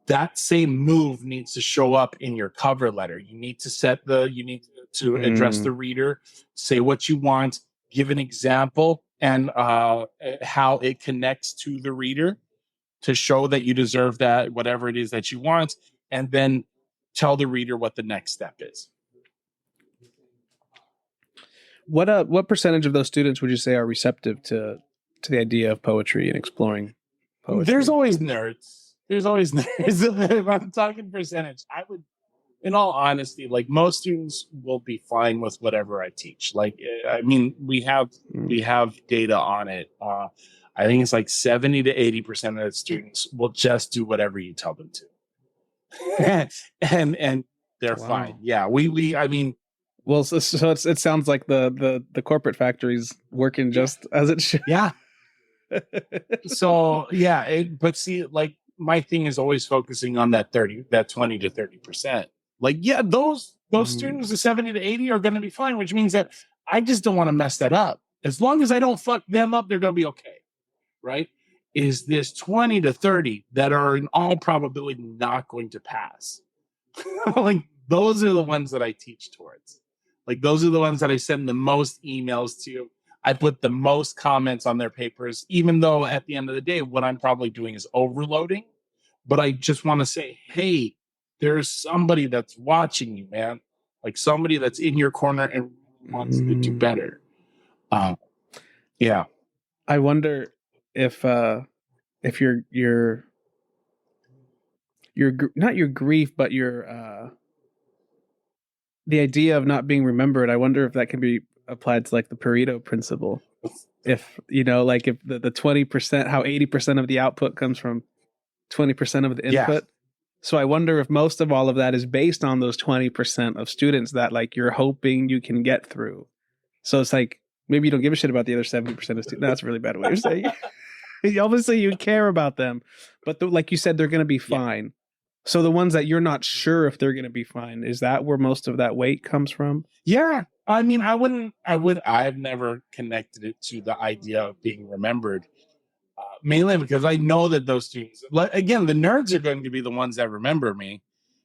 That same move needs to show up in your cover letter. You need to address the reader, say what you want, give an example, and how it connects to the reader to show that you deserve that, whatever it is that you want, and then tell the reader what the next step is. What percentage of those students would you say are receptive to the idea of poetry and exploring poetry? There's always nerds. If I'm talking percentage, I would, in all honesty, like, most students will be fine with whatever I teach. Like, I mean, we have data on it. I think it's like 70 to 80% of the students will just do whatever you tell them to. and they're fine. Yeah. I mean, well, so it sounds like the corporate factory's working just as it should. Yeah. So yeah, but see, like, my thing is always focusing on that 20 to 30%. Like, yeah, those students, the 70 to 80, are going to be fine, which means that I just don't want to mess that up. As long as I don't fuck them up, they're going to be okay. Right. is this 20 to 30 that are in all probability not going to pass. Like, those are the ones that I teach towards. Like, those are the ones that I send the most emails to. I put the most comments on their papers, even though at the end of the day, what I'm probably doing is overloading. But I just want to say, hey, there's somebody that's watching you, man. Like, somebody that's in your corner and wants to do better. Yeah. I wonder if your not your grief, but your the idea of not being remembered. I wonder if that can be applied to like the Pareto principle. If like if the 20%, how 80% of the output comes from 20% of the input. Yeah. So I wonder if most of all of that is based on those 20% of students that like you're hoping you can get through. So it's like, maybe you don't give a shit about the other 70% of students. That's a really bad way of saying it. Obviously you care about them, but like you said, they're going to be fine. Yeah. So the ones that you're not sure if they're going to be fine, is that where most of that weight comes from? Yeah. I mean, I've never connected it to the idea of being remembered. Mainly because I know that those students, again, the nerds are going to be the ones that remember me,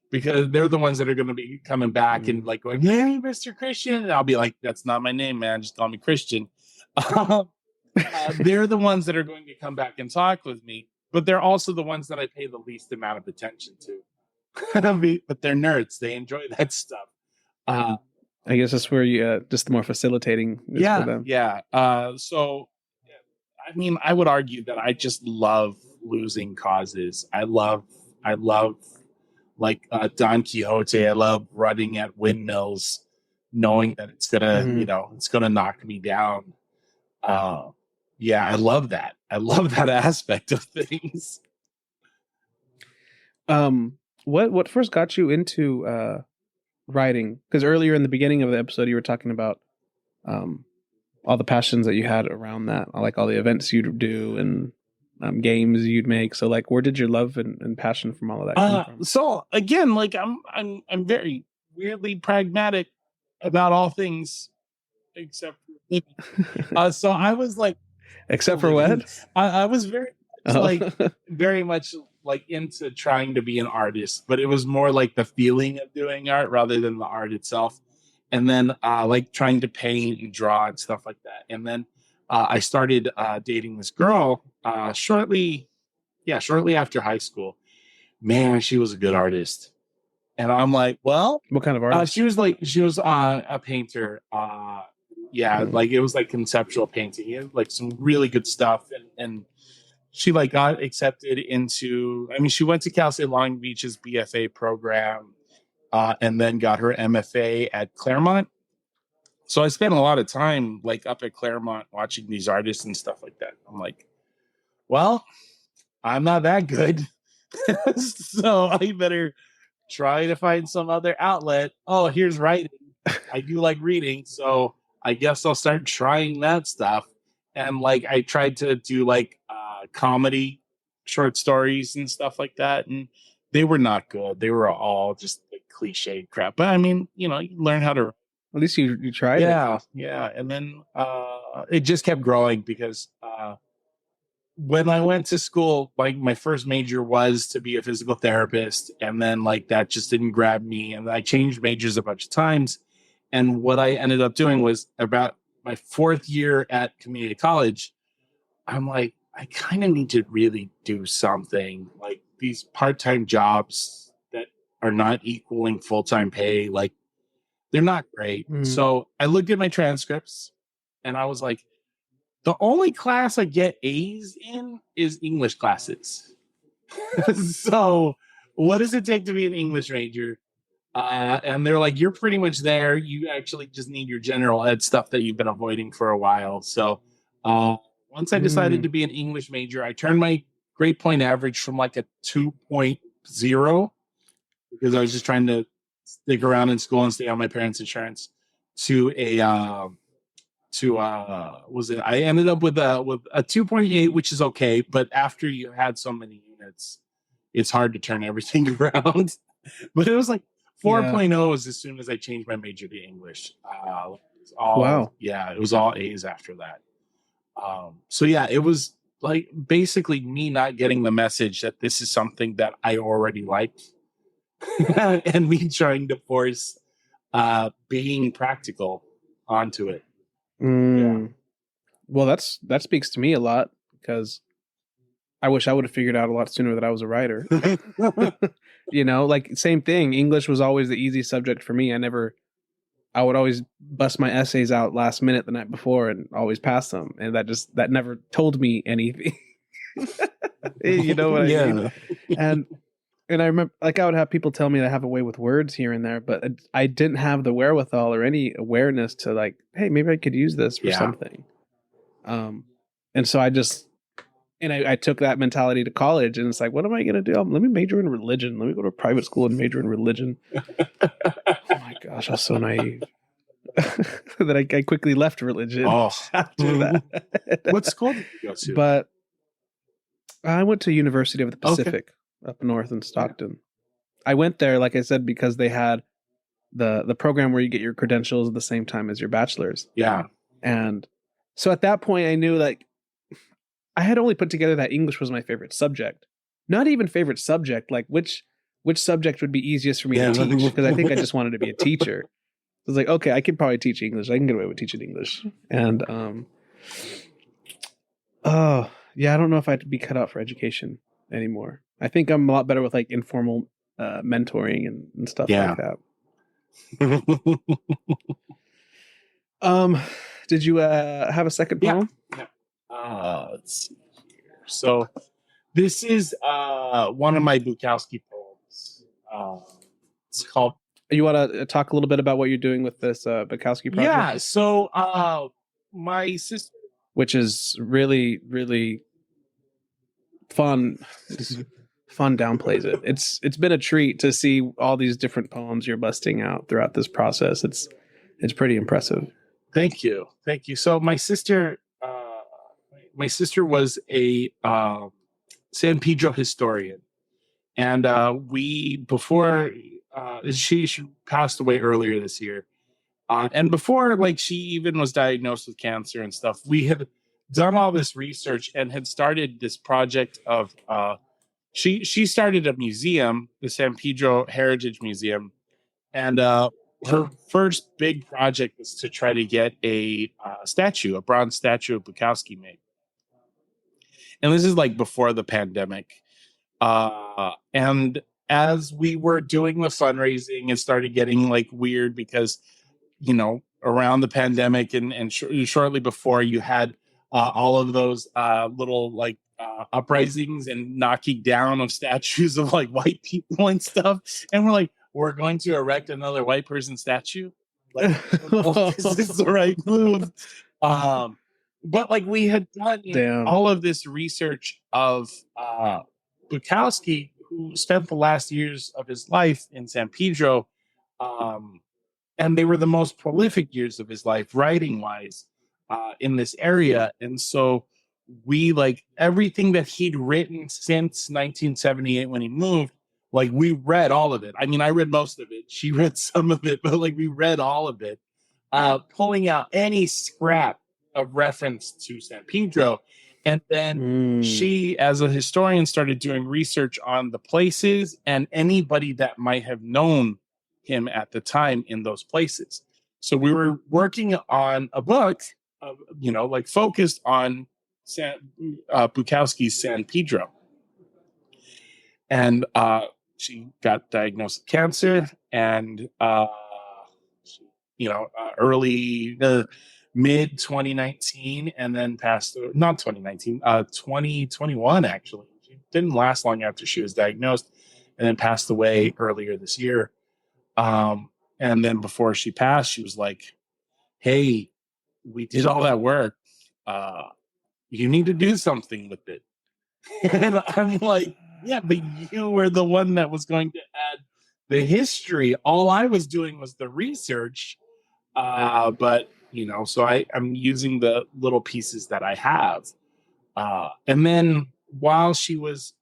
because they're the ones that are going to be coming back and like going, hey, Mr. Christian. And I'll be like, that's not my name, man. Just call me Christian. They're the ones that are going to come back and talk with me, but they're also the ones that I pay the least amount of attention to. But they're nerds. They enjoy that stuff. I guess that's where you just the more facilitating is for them. Yeah. So, I mean, I would argue that I just love losing causes. I love like Don Quixote. I love running at windmills, knowing that it's gonna, it's gonna knock me down. Yeah, I love that. I love that aspect of things. What first got you into writing? Because earlier in the beginning of the episode, you were talking about all the passions that you had around that, like all the events you'd do and games you'd make. So like, where did your love and passion from all of that come from? So again, like I'm very weirdly pragmatic about all things except for living. So I was like, except for what? I was very much like into trying to be an artist, but it was more like the feeling of doing art rather than the art itself. And then like trying to paint and draw and stuff like that. And then I started dating this girl shortly after high school. Man, she was a good artist. And I'm like, well, what kind of artist? She was a painter. Like it was like conceptual painting. It had, like some really good stuff. And she like got accepted into, I mean, she went to Cal State Long Beach's BFA program. And then got her MFA at Claremont. So I spent a lot of time like up at Claremont watching these artists and stuff like that. I'm like, well, I'm not that good. So I better try to find some other outlet. Oh, here's writing. I do like reading. So I guess I'll start trying that stuff. And like I tried to do like comedy short stories and stuff like that. And they were not good. They were all just like cliche crap. But I mean, you learn how to. At least you tried it. Yeah. And then it just kept growing because when I went to school, like my first major was to be a physical therapist. And then like that just didn't grab me. And I changed majors a bunch of times. And what I ended up doing was about my fourth year at community college, I'm like, I kind of need to really do something. Like these part-time jobs that are not equaling full-time pay, like they're not great. So I looked at my transcripts and I was like, the only class I get A's in is English classes. So what does it take to be an English major? And they're like, you're pretty much there. You actually just need your general ed stuff that you've been avoiding for a while. So once I decided to be an English major, I turned my grade point average from like a 2.0 because I was just trying to stick around in school and stay on my parents' insurance to I ended up with a 2.8, which is okay. But after you had so many units, it's hard to turn everything around. But it was like 4.0 as soon as I changed my major to English. It was all A's after that. So yeah, it was like basically me not getting the message that this is something that I already like, and me trying to force being practical onto it. Mm. Well, that speaks to me a lot, because I wish I would have figured out a lot sooner that I was a writer. Like same thing. English was always the easy subject for me. I would always bust my essays out last minute the night before and always pass them. And that never told me anything. You know what I mean? And I remember, like, I would have people tell me I have a way with words here and there, but I didn't have the wherewithal or any awareness to, like, hey, maybe I could use this for something. And so I took that mentality to college, and it's like, what am I going to do? Let me major in religion. Let me go to a private school and major in religion. Oh my gosh, I was so naive. That I quickly left religion after that. What school did you go to? But I went to University of the Pacific up north in Stockton. I went there, like I said, because they had the program where you get your credentials at the same time as your bachelor's. Yeah. And so at that point, I knew, like, I had only put together that English was my favorite subject. Not even favorite subject, like which subject would be easiest for me to teach, because I think I just wanted to be a teacher. I was like, okay, I could probably teach English. I can get away with teaching English. And I don't know if I'd be cut out for education anymore. I think I'm a lot better with, like, informal mentoring and stuff like that. Did you have a second poem? Yeah. Let's see here. So this is one of my Bukowski poems. It's called. You want to talk a little bit about what you're doing with this Bukowski project? Yeah. So my sister, which is really, really fun. Fun downplays it. It's been a treat to see all these different poems you're busting out throughout this process. It's pretty impressive. Thank you. So my sister was a San Pedro historian, and she passed away earlier this year, and before, like, she even was diagnosed with cancer and stuff, we had done all this research and had started this project of she started a museum, the San Pedro Heritage Museum, and her first big project was to try to get a bronze statue of Bukowski made. And this is like before the pandemic. And as we were doing the fundraising, it started getting, like, weird because, around the pandemic and shortly before, you had all of those little, like, uprisings and knocking down of statues of, like, white people and stuff. And we're like, we're going to erect another white person statue? Like, is this the right move? But, like, we had done all of this research of Bukowski, who spent the last years of his life in San Pedro, and they were the most prolific years of his life, writing-wise, in this area. And so we, like, everything that he'd written since 1978 when he moved, like, we read all of it. I mean, I read most of it. She read some of it, but, like, we read all of it, pulling out any scrap of reference to San Pedro. And then she, as a historian, started doing research on the places and anybody that might have known him at the time in those places. So we were working on a book, like, focused on Bukowski's San Pedro. And she got diagnosed with cancer, and early mid 2019, and then passed, not 2019, 2021 actually. She didn't last long after she was diagnosed, and then passed away earlier this year. And then before she passed, she was like, hey, we did all that work. You need to do something with it. And I'm like, yeah, but you were the one that was going to add the history. All I was doing was the research. But, so I'm using the little pieces that I have. And then while she was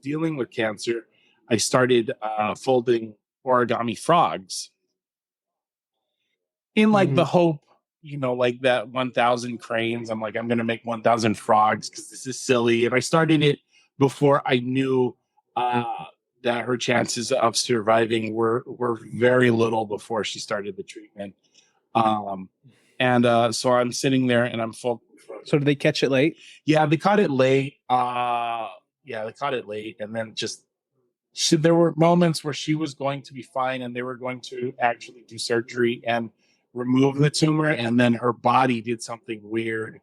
dealing with cancer, I started folding origami frogs in, like, the hope, like that 1,000 cranes. I'm like, I'm going to make 1,000 frogs because this is silly. And I started it before I knew that her chances of surviving were very little before she started the treatment. So I'm sitting there and I'm full. So did they catch it late? Yeah, they caught it late. And then there were moments where she was going to be fine and they were going to actually do surgery and remove the tumor, and then her body did something weird.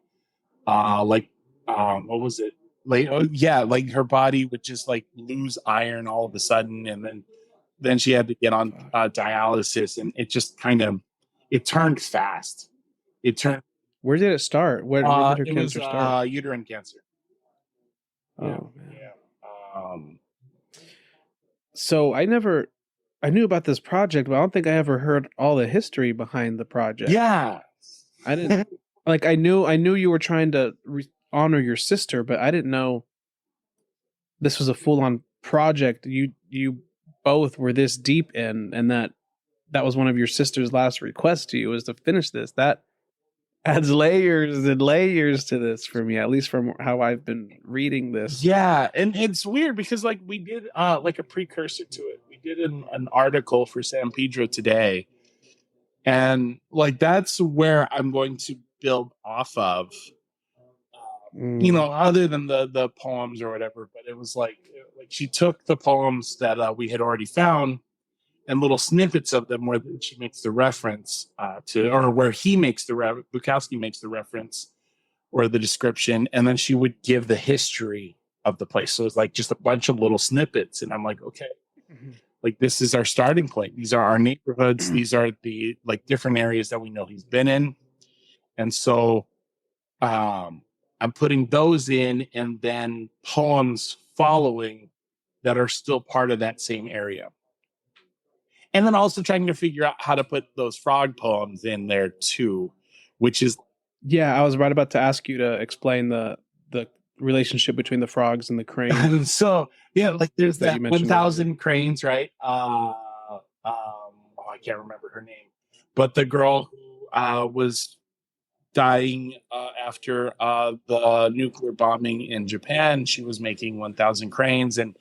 What was it? Like her body would just like lose iron all of a sudden, and then she had to get on dialysis, and it just it turned fast. Where did it start? Where did her cancer start? Uterine cancer. Oh man. Yeah. So I knew about this project, but I don't think I ever heard all the history behind the project. Yeah. I didn't like. I knew you were trying to honor your sister, but I didn't know this was a full-on project. You both were this deep in, and that was one of your sister's last requests to you, was to finish this. That adds layers and layers to this for me, at least from how I've been reading this. Yeah, and it's weird because like we did like a precursor to it. We did an article for San Pedro today, and like that's where I'm going to build off of. Other than the poems or whatever, but it was like she took the poems that we had already found and little snippets of them where she makes the reference or where Bukowski makes the reference or the description, and then she would give the history of the place. So it's like just a bunch of little snippets, and I'm like, okay, like this is our starting point. These are our neighborhoods. These are the like different areas that we know he's been in, and so I'm putting those in, and then poems following that are still part of that same area. And then also trying to figure out how to put those frog poems in there too, which is... Yeah, I was right about to ask you to explain the relationship between the frogs and the cranes. So, yeah, like there's that 1,000 cranes, right? I can't remember her name. But the girl who was dying after the nuclear bombing in Japan, she was making 1,000 cranes, and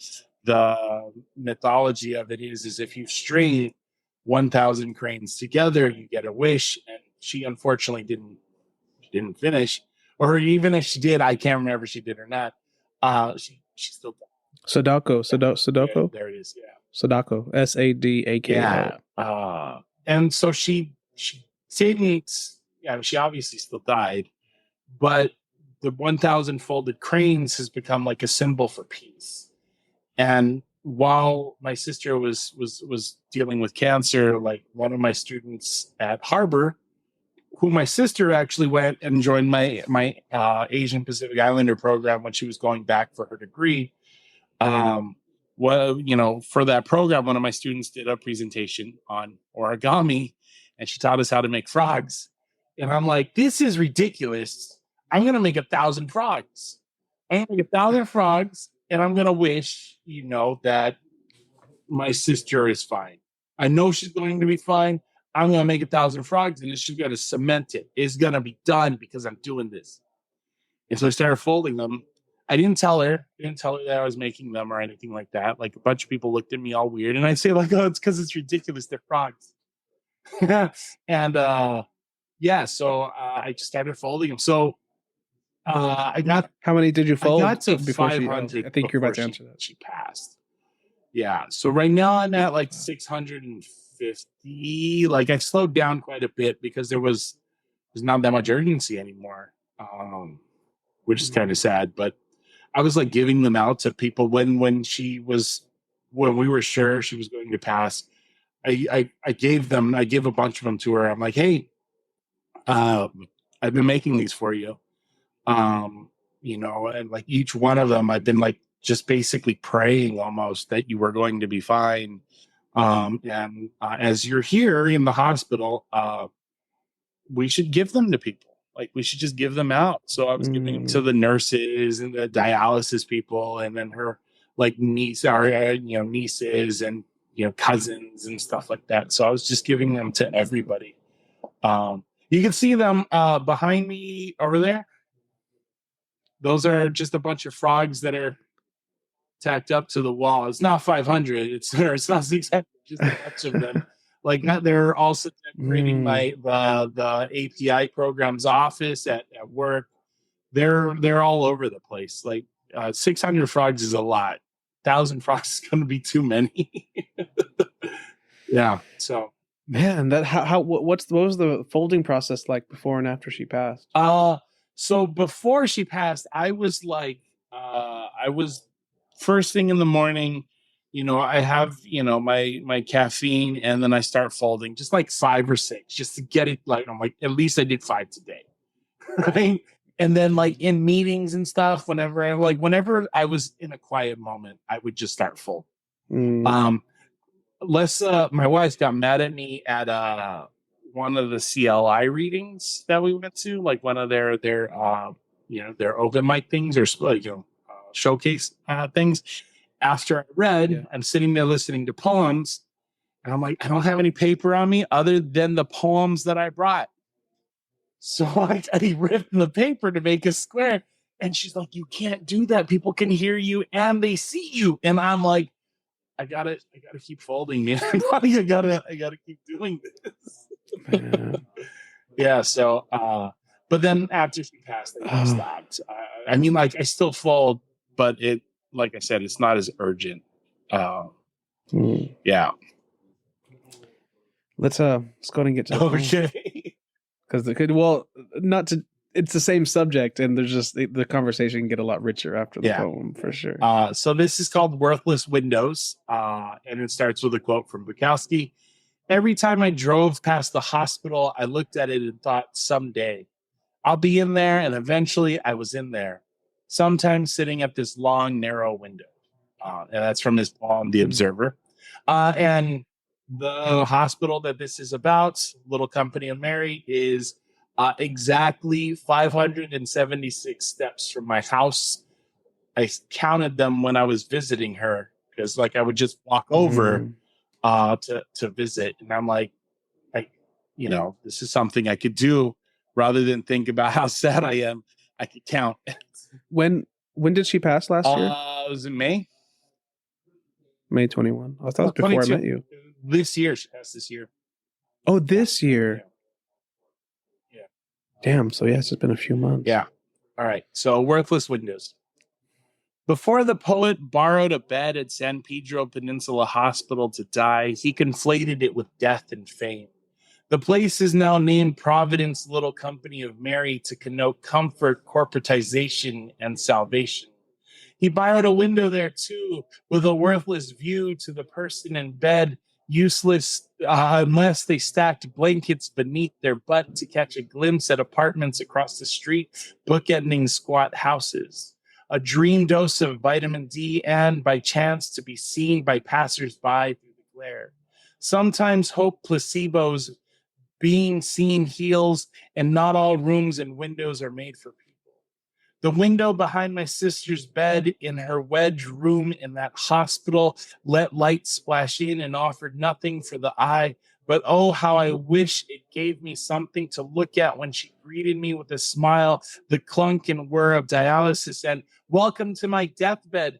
the mythology of it is if you string 1,000 cranes together, you get a wish. And she unfortunately didn't finish, or even if she did, I can't remember if she did or not. She still died. Sadako. There it is. Yeah, Sadako. Sadako. Yeah. And so she needs. Yeah, she obviously still died, but the 1,000 folded cranes has become like a symbol for peace. And while my sister was dealing with cancer, like one of my students at Harbor, who my sister actually went and joined my Asian Pacific Islander program when she was going back for her degree. For that program, one of my students did a presentation on origami, and she taught us how to make frogs. And I'm like, this is ridiculous. I'm going to make 1,000 frogs. I'm going to make 1,000 frogs, and I'm going to wish, that my sister is fine. I know she's going to be fine. I'm going to make 1,000 frogs, and she's going to cement it. It's going to be done because I'm doing this. And so I started folding them. I didn't tell her that I was making them or anything like that. Like a bunch of people looked at me all weird, and I'd say like, oh, it's because it's ridiculous. They're frogs. And, so I just started folding them. So I got... How many did you fold? I got to 500. I think you're about to answer that. She passed. Yeah. So right now I'm at like 650. Like I slowed down quite a bit because there's not that much urgency anymore, which is kind of sad. But I was like giving them out to people when we were sure she was going to pass. I gave a bunch of them to her. I'm like, hey, I've been making these for you. And like each one of them, I've been like just basically praying almost that you were going to be fine. As you're here in the hospital, we should give them to people. Like we should just give them out. So I was giving them to the nurses and the dialysis people, and then her like nieces and cousins and stuff like that. So I was just giving them to everybody. You can see them behind me over there. Those are just a bunch of frogs that are tacked up to the wall. It's not 500. It's not 600. Just a bunch of them. Like they're also decorating the API program's office at work. They're all over the place. Like 600 frogs is a lot. 1,000 frogs is going to be too many. Yeah. So man, that what was the folding process like before and after she passed? So before she passed, I was first thing in the morning, I have, my caffeine, and then I start folding just like 5 or 6 just to get it. Like, I'm like, at least I did 5 today. Right. And then like in meetings and stuff, whenever I was in a quiet moment, I would just start folding. My wife got mad at me at one of the CLI readings that we went to, like one of their open mic things or showcase things. After I read, I'm sitting there listening to poems, and I'm like, I don't have any paper on me other than the poems that I brought. So I ripped the paper to make a square, and she's like, "You can't do that. People can hear you and they see you." And I'm like, I gotta keep folding, man. I gotta keep doing this. Yeah. So, but then after she passed, I stopped. I mean, like, I still fold, but like I said, it's not as urgent. Yeah. Let's go ahead and get to the okay. Because it's the same subject, and there's just the conversation can get a lot richer after the poem for sure. So this is called Worthless Windows, and it starts with a quote from Bukowski. Every time I drove past the hospital, I looked at it and thought, someday I'll be in there, and eventually I was in there, sometimes sitting at this long, narrow window. And that's from his poem, The Observer. And the hospital that this is about, Little Company of Mary, is exactly 576 steps from my house. I counted them when I was visiting her, because like I would just walk over to visit, and I'm like, this is something I could do rather than think about how sad I am. I could count. When did she pass last year? It was in May 21. I thought it was before 22. I met you. This year, she passed this year. Oh, this year. Yeah. Damn. So yes, it's been a few months. Yeah. All right. So Worthless Windows. Before the poet borrowed a bed at San Pedro Peninsula Hospital to die, he conflated it with death and fame. The place is now named Providence Little Company of Mary to connote comfort, corporatization, and salvation. He borrowed a window there too, with a worthless view to the person in bed, useless unless they stacked blankets beneath their butt to catch a glimpse at apartments across the street, bookending squat houses. A dream dose of vitamin D, and by chance to be seen by passersby through the glare. Sometimes hope placebos, being seen heals, and not all rooms and windows are made for people. The window behind my sister's bed in her wedge room in that hospital let light splash in and offered nothing for the eye. But oh, how I wish it gave me something to look at when she greeted me with a smile, the clunk and whir of dialysis, and welcome to my deathbed.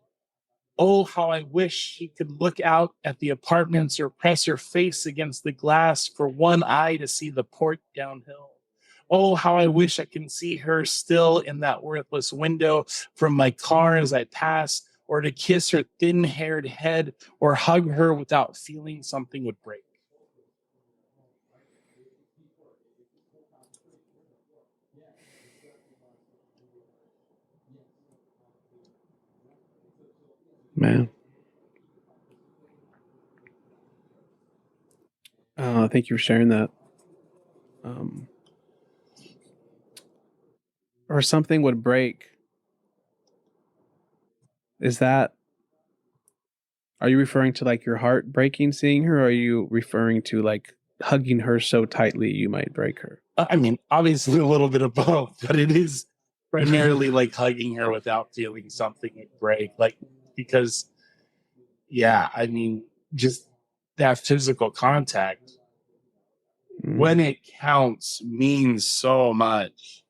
Oh, how I wish she could look out at the apartments or press her face against the glass for one eye to see the port downhill. Oh, how I wish I can see her still in that worthless window from my car as I pass, or to kiss her thin-haired head or hug her without feeling something would break. Man. Thank you for sharing that. Or something would break. Are you referring to like your heart breaking seeing her, or are you referring to like hugging her so tightly you might break her? I mean, obviously a little bit of both, but it is primarily like hugging her without feeling something would break. Like, because, yeah, I mean, just that physical contact. when it counts means so much,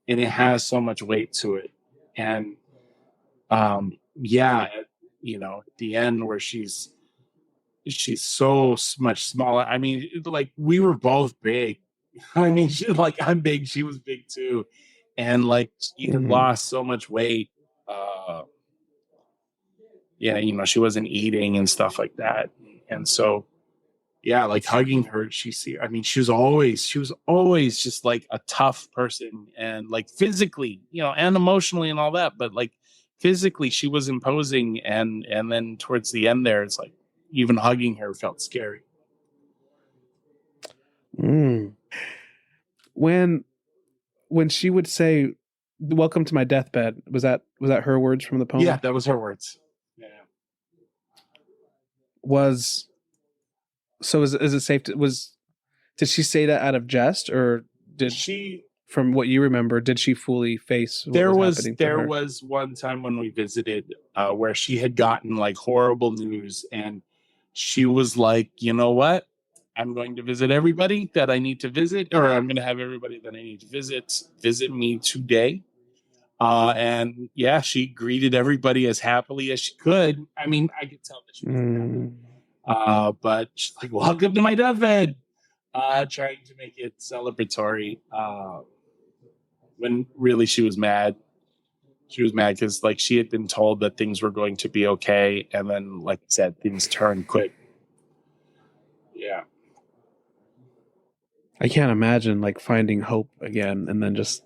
and it has so much weight to it. And yeah, you know, at the end where she's so much smaller. I mean, like we were both big. I mean, like I'm big, she was big too, and like she had lost so much weight. Yeah, you know, she wasn't eating and stuff like that, and so yeah, like hugging her, I mean, she was always just like a tough person, and like physically, you know, and emotionally and all that, but like physically she was imposing, and then towards the end there, it's like even hugging her felt scary. When she would say, "Welcome to my deathbed," was that her words from the poem? Yeah, that was her words. Yeah. Is it safe to, did she say that out of jest, or did she, from what you remember, did she fully face what was happening to her? There was one time when we visited where she had gotten like horrible news, and she was like, you know what? I'm going to visit everybody that I need to visit, or I'm going to have everybody that I need to visit me today. And yeah, she greeted everybody as happily as she could. I mean, I could tell that she was happy. But she's like, welcome to my deathbed. Trying to make it celebratory. When really she was mad. She was mad because like she had been told that things were going to be okay, and then, like I said, things turned quick. Yeah. I can't imagine like finding hope again and then just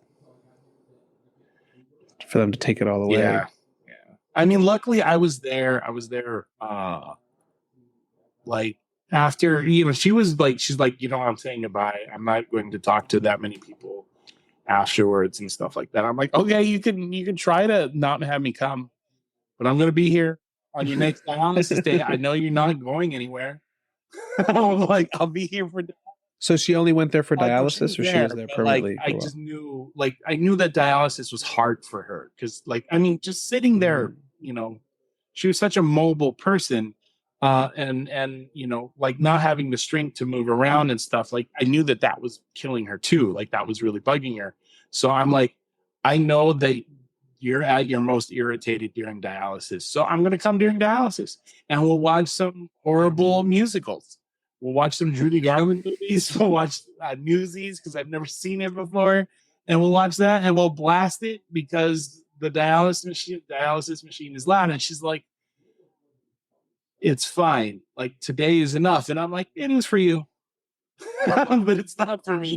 for them to take it all away. Yeah. I mean, luckily I was there. Like after, you know, she's like, you know, I'm saying goodbye. I'm not going to talk to that many people afterwards and stuff like that. I'm like, okay, you can try to not have me come, but I'm going to be here on your next dialysis day. I know you're not going anywhere. I'm like, I'll be here for. So she only went there for dialysis, or she was there permanently? Like, I just knew, like, I knew that dialysis was hard for her because, like, I mean, just sitting there, you know, she was such a mobile person, and you know, like not having the strength to move around and stuff. Like, I knew that was killing her too. Like, that was really bugging her. So I'm like, I know that you're at your most irritated during dialysis, so I'm gonna come during dialysis, and we'll watch some horrible musicals. We'll watch some Judy Garland movies. We'll watch Newsies because I've never seen it before, and we'll watch that and we'll blast it because the dialysis machine is loud. And she's like, "It's fine. Like today is enough." And I'm like, "It is for you, but it's not for me."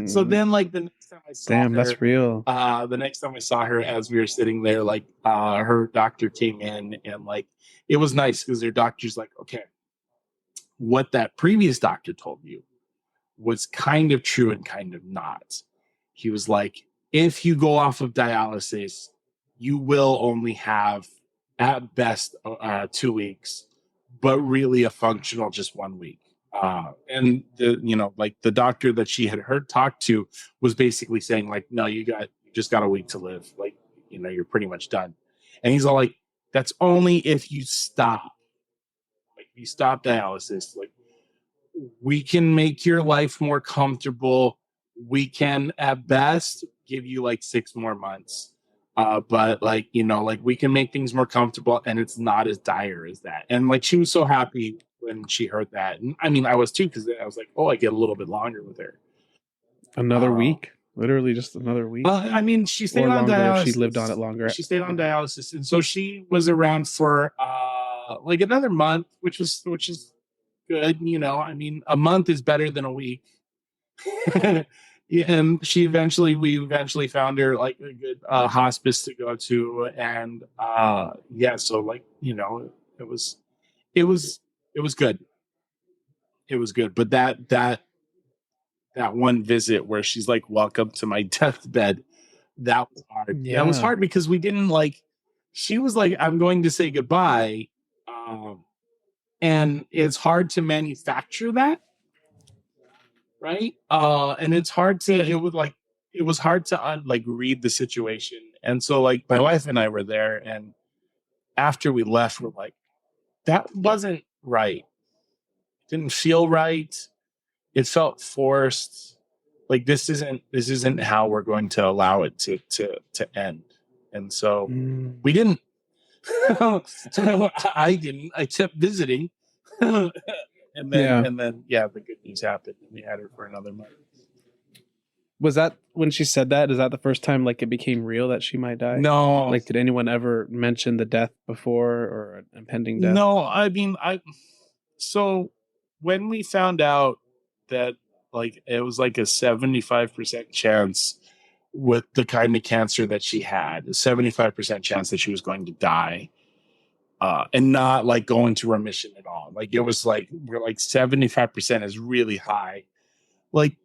So then, like the next time I saw her, that's real. The next time I saw her, as we were sitting there, like her doctor came in, and like it was nice because their doctor's like, "Okay, what that previous doctor told you was kind of true and kind of not." He was like, if you go off of dialysis, you will only have at best 2 weeks, but really a functional just 1 week. And the, you know, like the doctor that she had heard talk to was basically saying like, no, you just got a week to live. Like, you know, you're pretty much done. And he's all like, that's only if you stop. You stop dialysis, like we can make your life more comfortable. We can at best give you like 6 more months. But like, you know, like we can make things more comfortable, and it's not as dire as that. And like she was so happy when she heard that. And I mean, I was too, because I was like, oh, I get a little bit longer with her. Another week? Literally just another week? Well, I mean, she stayed on dialysis. She lived on it longer. She stayed on dialysis. And so she was around for like another month, which is good. You know, I mean, a month is better than a week. Yeah, and we eventually found her like a good hospice to go to. And yeah, so like, you know, it was good. It was good. But that one visit where she's like, welcome to my deathbed, that was hard. Yeah. That was hard because we didn't like, she was like, I'm going to say goodbye. And it's hard to manufacture that. Right. And it's hard to, it was hard to like read the situation. And so like my wife and I were there, and after we left, we're like, that wasn't right. Didn't feel right. it felt forced. Like this isn't how we're going to allow it to end. And so we didn't. I didn't. I kept visiting. and then yeah, the good news happened and we had her for another month. Was that when she said that? Is that the first time like it became real that she might die? No. Like, did anyone ever mention the death before or an impending death? No, I mean, so when we found out that like it was like a 75% chance with the kind of cancer that she had, a 75% chance that she was going to die, and not like go into remission at all. Like it was like, we're like 75% is really high. Like,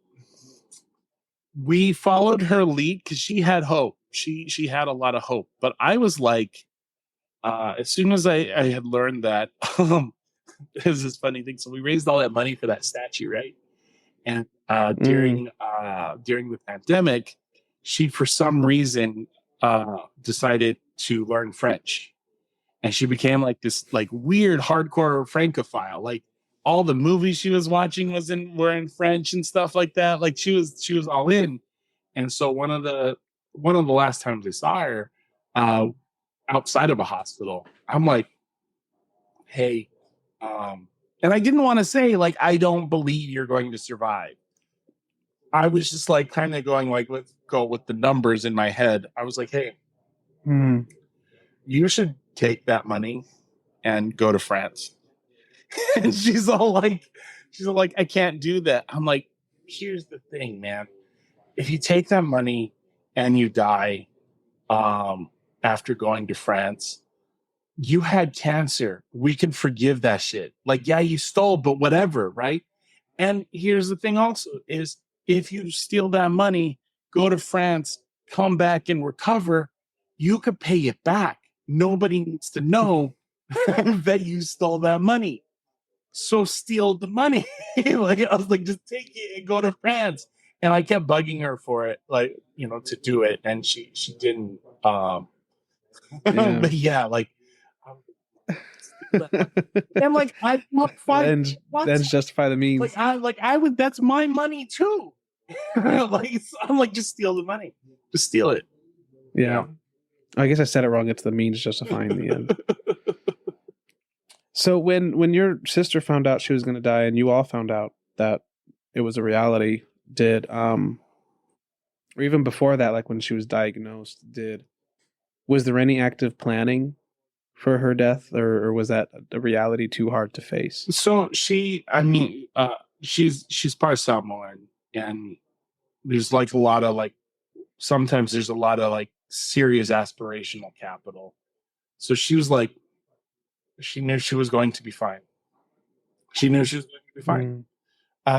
we followed her lead because she had hope. She had a lot of hope. But I was like, as soon as I had learned that, there's this funny thing. So we raised all that money for that statue, right? And during the pandemic, she for some reason decided to learn French, and she became like this like weird hardcore Francophile. Like all the movies she was watching were in French and stuff like that. Like she was all in. And so one of the last times I saw her outside of a hospital, I'm like, hey, and I didn't want to say like, I don't believe you're going to survive. I was just like kind of going like, let's go with the numbers in my head. I was like, hey, you should take that money and go to France. And she's all like, I can't do that. I'm like, here's the thing, man. If you take that money and you die after going to France, you had cancer. We can forgive that shit. Like, yeah, you stole, but whatever, right? And here's the thing also is if you steal that money, go to France, come back and recover, you could pay it back. Nobody needs to know that you stole that money. So steal the money. Like I was like, just take it and go to France. And I kept bugging her for it, like, to do it. And she didn't. But yeah, like, I'm like, I look fine. Then justify the means. I would. That's my money too. Like, I'm like, just steal the money. Just steal it. Yeah. I guess I said it wrong. It's the means justifying the end. So when your sister found out she was going to die, and you all found out that it was a reality, or even before that, like when she was diagnosed, was there any active planning for her death, or was that a reality too hard to face? So she's part Samoan, and there's like a lot of like, sometimes there's a lot of like serious aspirational capital. So she was like, she knew she was going to be fine.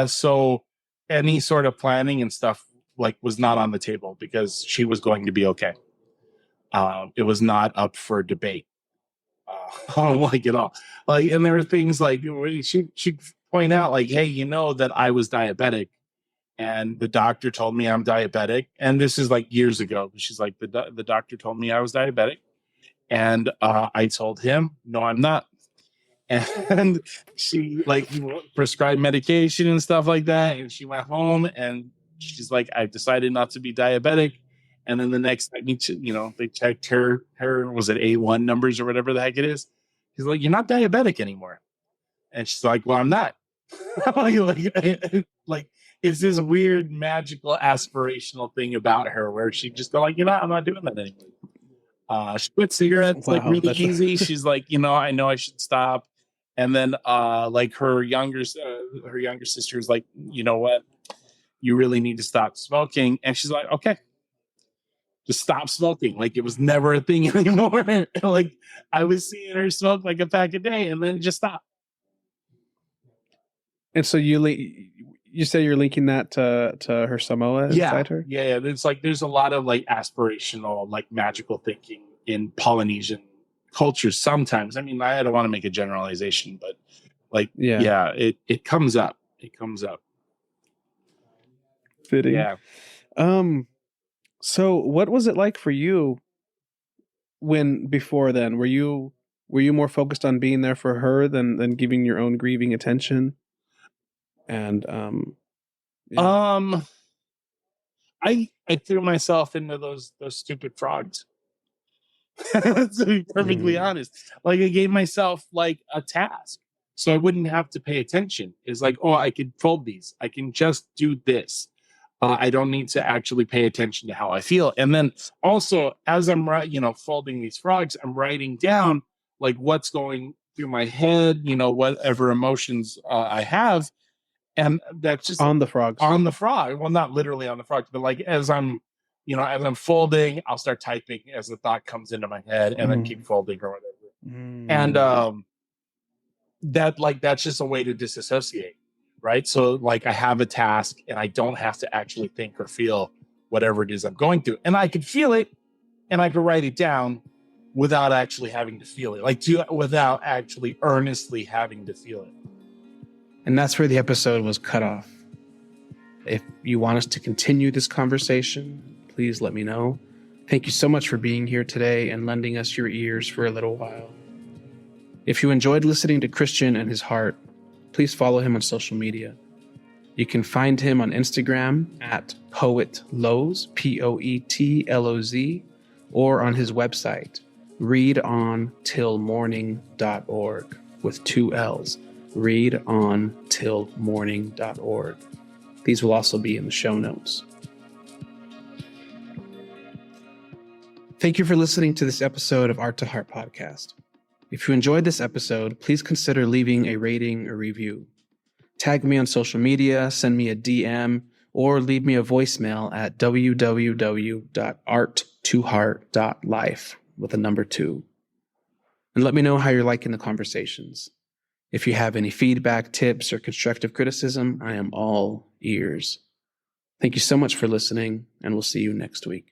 So any sort of planning and stuff like was not on the table because she was going to be okay. It was not up for debate. Like at all. Like, and there were things like she'd point out like, hey, that I was diabetic, and the doctor told me I'm diabetic. And this is like years ago. She's like, the doctor told me I was diabetic. And I told him, no, I'm not. And she like prescribed medication and stuff like that. And she went home and she's like, I've decided not to be diabetic. And then the next time, they checked her, was it A1 numbers or whatever the heck it is? He's like, you're not diabetic anymore. And she's like, well, I'm not. like it's this weird, magical, aspirational thing about her where she just go like, I'm not doing that anymore. She quit cigarettes like really easy. She's like, I know I should stop. And then like her younger sister's like, you know what? You really need to stop smoking. And she's like, okay, just stop smoking. Like it was never a thing anymore. Like I was seeing her smoke like a pack a day and then it just stopped. And so you say you're linking that to her Samoa inside her? Yeah. It's like there's a lot of like aspirational, like magical thinking in Polynesian cultures sometimes. I mean, I don't want to make a generalization, but like it comes up. It comes up. Fitting. Yeah. So what was it like for you before then? Were you more focused on being there for her than giving your own grieving attention? And I threw myself into those stupid frogs. To be perfectly honest, like I gave myself like a task so I wouldn't have to pay attention. It's like, oh, I could fold these. I can just do this. I don't need to actually pay attention to how I feel. And then also, as I'm folding these frogs, I'm writing down like what's going through my head, whatever emotions I have, and that's just on the frogs. On the frog. Well, not literally on the frog, but like as I'm folding, I'll start typing as the thought comes into my head, and then keep folding or whatever. And that's just a way to disassociate, right? So like I have a task, and I don't have to actually think or feel whatever it is I'm going through, and I could feel it, and I could write it down without actually having to feel it, without actually earnestly having to feel it. And that's where the episode was cut off. If you want us to continue this conversation, please let me know. Thank you so much for being here today and lending us your ears for a little while. If you enjoyed listening to Christian and his heart, please follow him on social media. You can find him on Instagram at poetloz, POETLOZ, or on his website, readontillmorning.org with 2 L's. readontillmorning.org. These will also be in the show notes. Thank you for listening to this episode of Art to Heart Podcast. If you enjoyed this episode, please consider leaving a rating or review. Tag me on social media, send me a DM, or leave me a voicemail at www.art2heart.life with a number 2. And let me know how you're liking the conversations. If you have any feedback, tips, or constructive criticism, I am all ears. Thank you so much for listening, and we'll see you next week.